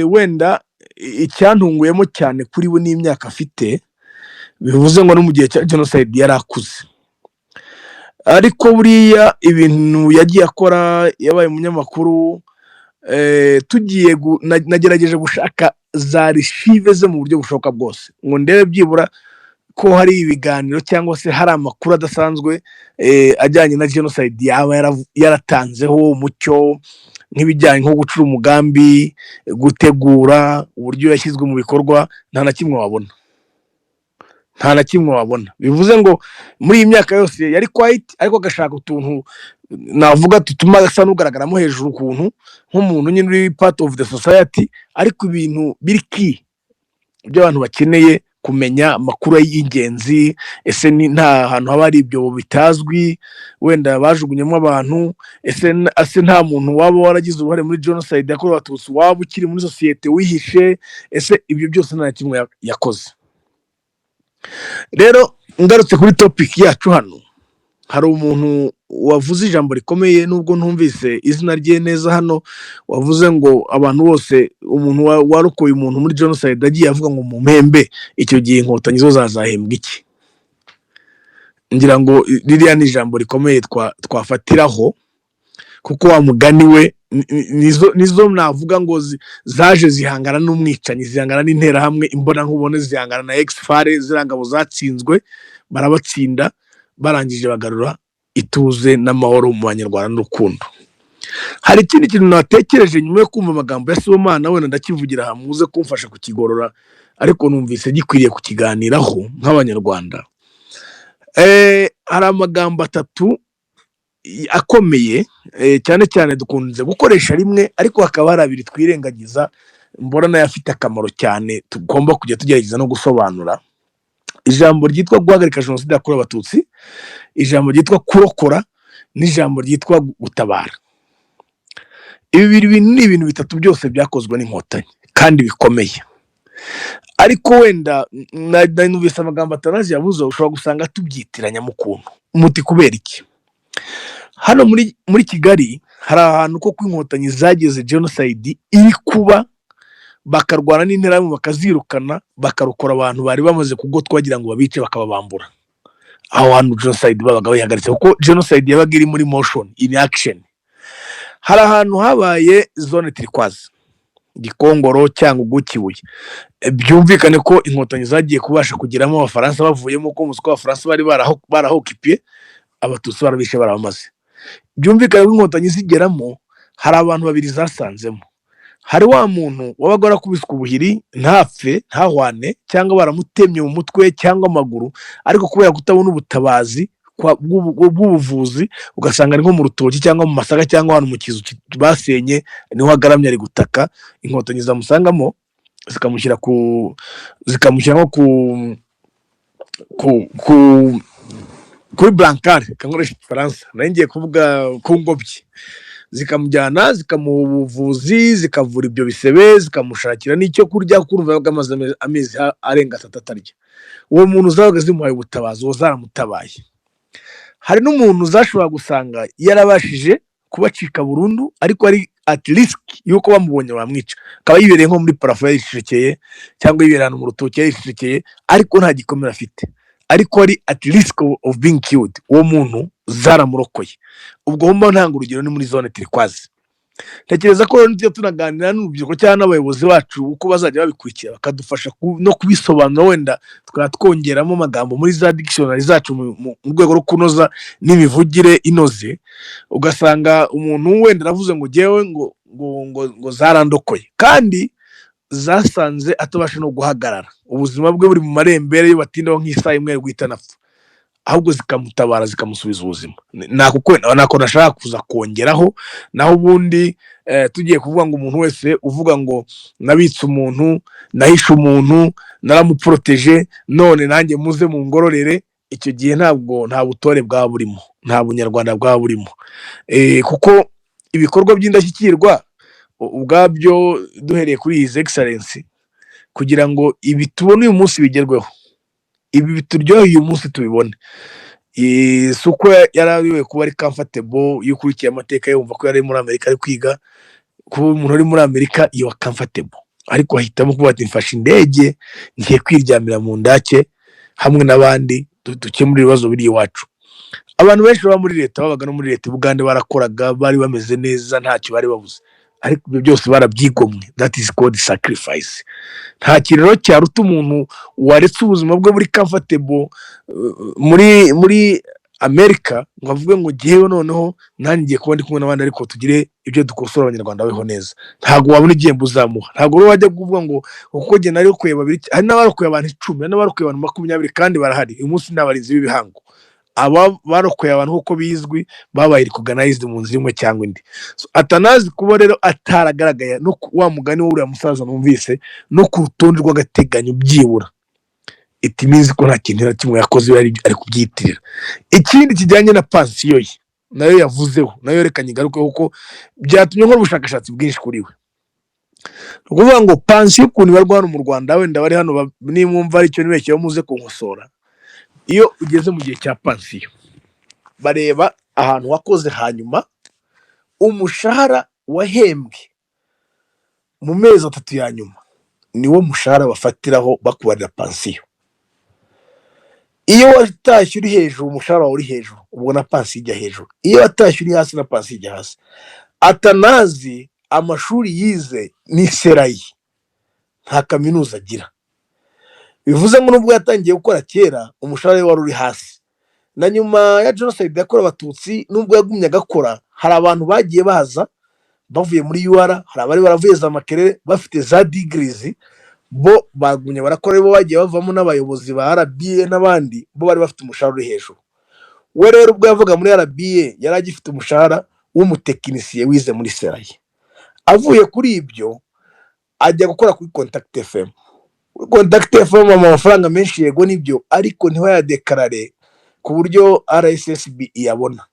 wenda icyantunguyemo cyane kuri we n'imyaka afite, bivuze ngo no mu gihe cya jenoside yarakuze, ariko buriya ibintu yagiye akora, yabaye umunyamakuru. Tugiye nagerageje gushaka za archive ze mu buryo bushoboka bwose ngo ndebe byibura ko hari ibiganiro cyangwa se hari amakuru adasanzwe ajyanye na jenoside yaba yaratanzeho umucyo, nk'ibijyanye nko gucura umugambi, gutegura, uburyo yashyizwe mu bikorwa. Nta na kimwe wabona. Bivuze ngo muri iyi myaka yose yari quiet, ariko agashaka utuntu navuga tutuma asa n'ugaragaramo hejuru, ukuntu nk'umuntu nyine uri part of the society, ariko ibintu biri key ibyo abantu bakeneye kumenya, amakuru y'ingenzi. Ese nta hantu haba hari ibyo bitazwi wenda bajugunyemo abantu? Ese nta muntu waba waragize uruhare muri jenoside yakorewe abatutsi waba ukiri muri societe wihishe? Ese ibyo byose nta kimwe yakoze. Rero ngarutse kuri topic yacu hano, hari umuntu wavuze ijambo rikomeye, nubwo ntumvise izina rye neza hano, wavuze ngo abantu bose, umuntu warokoye umuntu muri jenoside agiye avuga ngo mu mpembe, icyo gihe inkotanyi zo zazahembwa iki? ngira ngo ririya ni ijambo rikomeye twafatiraho, kuko wa mugani we nizo navuga ngo zaje zihangana n'umwicanyi, zihangana n'interahamwe imbonankubone, zihangana na exfare, ziriya ngabo zatsinzwe barabatsinda, barangije bagarura ituze n'amahoro mu banyarwanda n'urukundo. Hari ikindi kintu natekereje nyuma yo kumva amagambo ya Sibomana, wenda ndakivugira aha muze kumfasha kukigorora, ariko numvise gikwiriye kukiganiraho nk'abanyarwanda. Hari amagambo atatu akomeye, cyane cyane dukunze gukoresha rimwe, ariko hakaba hari abiri twirengagiza, mbona nayo afite akamaro cyane tugomba kujya tugerageza no gusobanura. Ijambo ryitwa guhagarika jenoside yakorewe abatutsi, ijambo ryitwa kurokora, n'ijambo ryitwa gutabara. Ibi bintu ni ibintu bitatu byose byakozwe n'inkotanyi kandi bikomeye, ariko wenda numvise amagambo Atanazi yavuze, ushobora gusanga tubyitiranya mu kuntu muti kubera iki. Hano muri Kigali hari ahantu ko inkotanyi zageze genocide iri kuba, bakarwana n'interahamwe bakazirukana, bakarokora abantu bari bamaze kugotwa bagira ngo babice bakababambura. Aho hantu genocide babaga bayihagaritse, kuko genocide yabaga iri muri motion, in action. Hari ahantu habaye zone turquoise, Gikongoro cyangwa Ugukibuye. Byumvikane ko inkotanyi zagiye kubasha kugeramo Abafaransa bavuyemo, ko umuswa w'Abafaransa bari barahokipiye, Abatutsi barabishe barabamaze. Byumvikane ko inkotanyi zigeramo, hari abantu babiri zasanzemo. Hari wa muntu wabaga warakubiswe ubuhiri ntapfe ntahwane, cyangwa baramutemye mu mutwe cyangwa amaguru, ariko kubera kutabona ubutabazi bw'ubuvuzi, ugasanga ari nko mu rutoki cyangwa mu masaka cyangwa ahantu mu kizu basenye, niho agaramye ari gutaka. Inkotanyi zamusangamo zikamushyira nko kuri blancard, kankoresha Igifaransa, nayo ngiye kuvuga ku ngobyi, zikamujyana zikamuha ubuvuzi, zikavura ibyo bisebe, zikamushakira n'icyo kurya, kurumva amaze amezi arenga 3 atarya. Uwo muntu zabaga zimuhaye ubutabazi, uwo zaramutabaye. Hari n'umuntu zashobora gusanga yarabashije kubacika burundu, ariko ari at risk yuko bamubonye bamwica, akaba yibereye nko muri parafo yishekeye, cyangwa yibereye mu rutoki yishekeye, ariko nta gikomere afite, ariko ari at risk of being killed. Uwo muntu zaramurokoye. Ubwo homba ntanga urugero ni muri zone turquoise. Ntekereza ko ntiyo tunaganira n'urubyiruko cyangwa n'abayobozi bacu uko bazajya babikurikira, bakadufasha no kubisobanura, wenda twongeramo amagambo muri za dictionary zacu mu rwego rwo kunoza n'imivugire inoze. Ugasanga umuntu wenda aravuze ngo jewe ngo zarandokoye, kandi zasanze atabasha no guhagarara, ubuzima bwe buri mu marembere, yo batindaho nk'isaha imwe guhita napfa, ahubwo zikamutabara zikamusubiza ubuzima. Nako nashaka kuza kongeraho, naho ubundi tugiye kuvuga ngo umuntu wese uvuga ngo nabitse umuntu, nahishe umuntu, naramuproteje, none nanjye muze mu ngororere, icyo gihe nta butore bwa burimo, nta bunyarwanda bwa burimo. Kuko ibikorwa by'indashyikirwa ubwabyo, duhereye kuri His Excellency, kugira ngo ibi tubone uyu munsi bigerweho, ibi bituryoheye uyu munsi tubibone, si uko yarabiwe kuba ari comfortable, iyo ukurikiye amateka yumva ko yari muri Amerika ari kwiga. Kuba umuntu uri muri Amerika iyo comfortable, ariko ahitamo kuba ati mfashe indege ngiye kwiryamira mu ndake hamwe n'abandi, dukemura ibibazo biri iwacu. Abantu benshi baba muri leta, babaga no muri leta Bugande, barakoraga, bari bameze neza, ntacyo bari babuze, ariko ibyo byose barabyigomwe. That is called sacrifice. Nta kirero cyaruta umuntu waretse ubuzima bwe muri comfortable muri Amerika, ngo avuge ngo gihewe noneho nanjye ngiye kuba ndi kumwe n'abandi, ariko tugire ibyo dukosora abanyarwanda babeho neza. Ntabwo wabona igihembo uzamuha, ntabwo rero wajya kuvuga ngo kuko jye narokoye babiri. Hari n'abarokoye abantu 10, hari n'abarokoye abantu 20, kandi barahari uyu munsi, n'abarinzi b'ibihango. Aba barokoye abantu uko bizwi, babaye recognized mu nzira imwe cyangwa indi. Atanazi kuba rero ataragaragaye no wa mugani w'uriya musaza numvise, no ku rutonde rw'agateganyo byibura, it means ko nta kintu na kimwe yakoze ari kubyitirira. Ikindi kijyanye na pansiyo ye nayo yavuzeho, nayo rekanye ingaruka, kuko byatumye nkora ubushakashatsi bwinshi kuri we. Ukuvuga ngo pansiyo ukuntu ibarwa hano mu Rwanda, wenda bari hano nimwumva ari cyo nibeshye muze kunkosora. Iyo ugeze mu gihe cya pansiyo, bareba ahantu wakoze, hanyuma umushahara wahembwe mu mezi 3 ya nyuma niwo mushahara bafatiraho bakubarira pansiyo. iyo watashye uri hejuru umushahara wawe uri hejuru ubwo na pansi ijya hejuru, iyo watashye uri hasi na pansi ijya hasi. Atanazi amashuri yize ni serayi, nta kaminuza agira, bivuze ngo nubwo yatangiye gukora kera umushahara we wari uri hasi. Na nyuma ya jenoside yakorewe abatutsi nubwo yagumye agakora, hari abantu bagiye baza bavuye muri UR, hari abari baravuye za Makerere bafite za degrees, bo bagumye barakora, bo bagiye bavamo n'abayobozi ba RBA n'abandi, bo bari bafite umushahara uri hejuru. We rero ubwo yavuga muri RBA yari agifite umushahara w'umutekinisiye wize muri serayi. Avuye kuri ibyo ajya gukora kuri Contact FM. Contact FM amafaranga menshi yego nibyo, ariko ntibayadekarare ku buryo RSSB iyabona,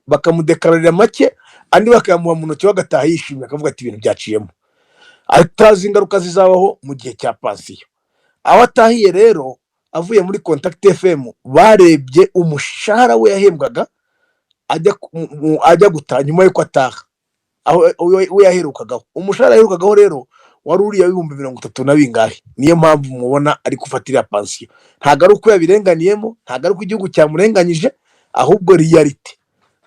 bakamudekararira make andi bakayamuha mu ntoki bagataha yishimye akavuga ati ibintu byaciyemo, atazi ingaruka zizabaho mu gihe cya pansiyo. Aho atahiye rero avuye muri Contact FM barebye umushahara we yahembwaga ajya gutaha nyuma yuko ataha, aho we yaherukagaho umushahara yaherukagaho rero wari uriya w'ibihumbi 30 na bingahe. Niyo mpamvu mubona ari gufatira pansiyo, ntago ari uko yabirenganiyemo, ntago ari uko igihugu cyamurenganyije, ahubwo reality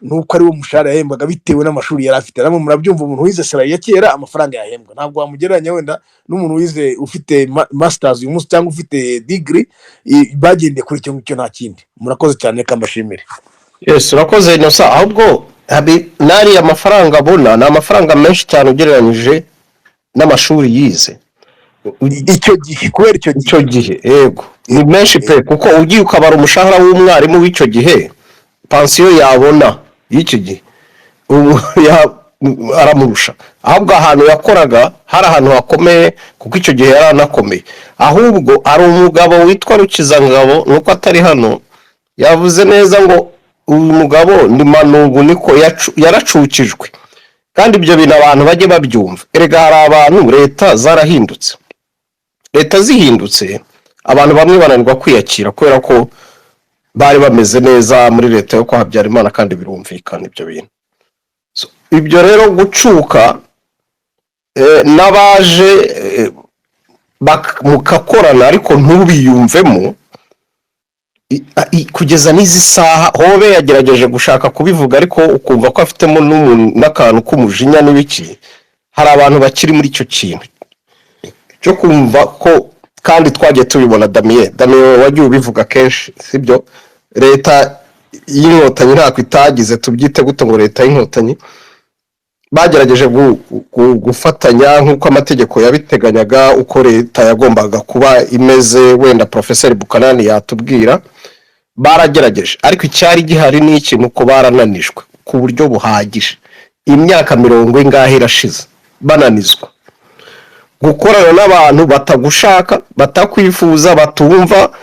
nuko ari wo mushahara yahembwaga bitewe n'amashuri yari afite. Namwe murabyumva, umuntu wize serayi ya kera amafaranga yahembwa ntabwo wamugereranya wenda n'umuntu wize ufite masters uyu munsi cyangwa ufite degree, bagendeye kuri icyo ngicyo nta kindi. Murakoze cyane, reka mbashimire. Yes, urakoze Innocent. Ahubwo nari amafaranga abona ni amafaranga menshi cyane ugereranyije n'amashuri yize icyo gihe, kubera icyo gihe yego ni menshi pe, kuko ugiye ukabara umushahara w'umwarimu w'icyo gihe pansiyo yabona y'icyo gihe aramurusha. Ahubwo ahantu yakoraga hari ahantu hakomeye, kuko icyo gihe yari anakomeye. Ahubwo ari umugabo witwa Rukizangabo, nuko atari hano, yavuze neza ngo uyu mugabo ni Manubu niko yaracukijwe, kandi ibyo bintu abantu bajye babyumva. Erega hari abantu leta zarahindutse, leta zihindutse abantu bamwe bananirwa kwiyakira kubera ko bari bameze neza muri leta yo kwa Habyarimana, kandi birumvikana ibyo bintu. Ibyo rero gucuka n'abaje mukakorana ariko ntubiyumvemo, kugeza n'izi saha Hobe yagerageje gushaka kubivuga ariko ukumva ko afitemo n'akantu k'umujinya n'ibiki. Hari abantu bakiri muri icyo kintu cyo kumva ko, kandi twagiye tubibona. Damien wagiye ubivuga kenshi, sibyo? Leta y'inkotanyi ntako itagize, tubyite gute ngo leta y'inkotanyi bagerageje gufatanya nk'uko amategeko yabiteganyaga, uko leta yagombaga kuba imeze. Wenda Professor Bukanani yatubwira, baragerageje, ariko icyari gihari ni ikintu ko barananijwe ku buryo buhagije. Imyaka 40 ingahe irashize bananizwa gukorana n'abantu batagushaka, batakwifuza, batumva.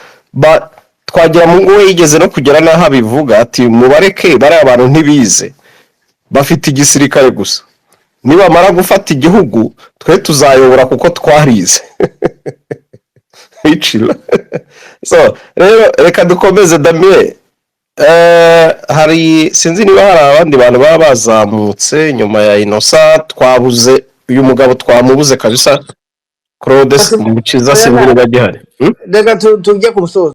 Twagira mu ngo yigeze no kugera naho abivuga ati mubareke, bari abantu ntibize, bafite igisirikare gusa, nibamara gufata igihugu twe tuzayobora kuko twarize. Icira. So rero reka dukomeze Damien. Hari sinzi niba hari abandi bantu baba bazamutse nyuma ya Innocent. Twabuze uyu mugabo, twamubuze kabisa. Claude Mukiza Singiri bagihari. Reka tujye ku musozo.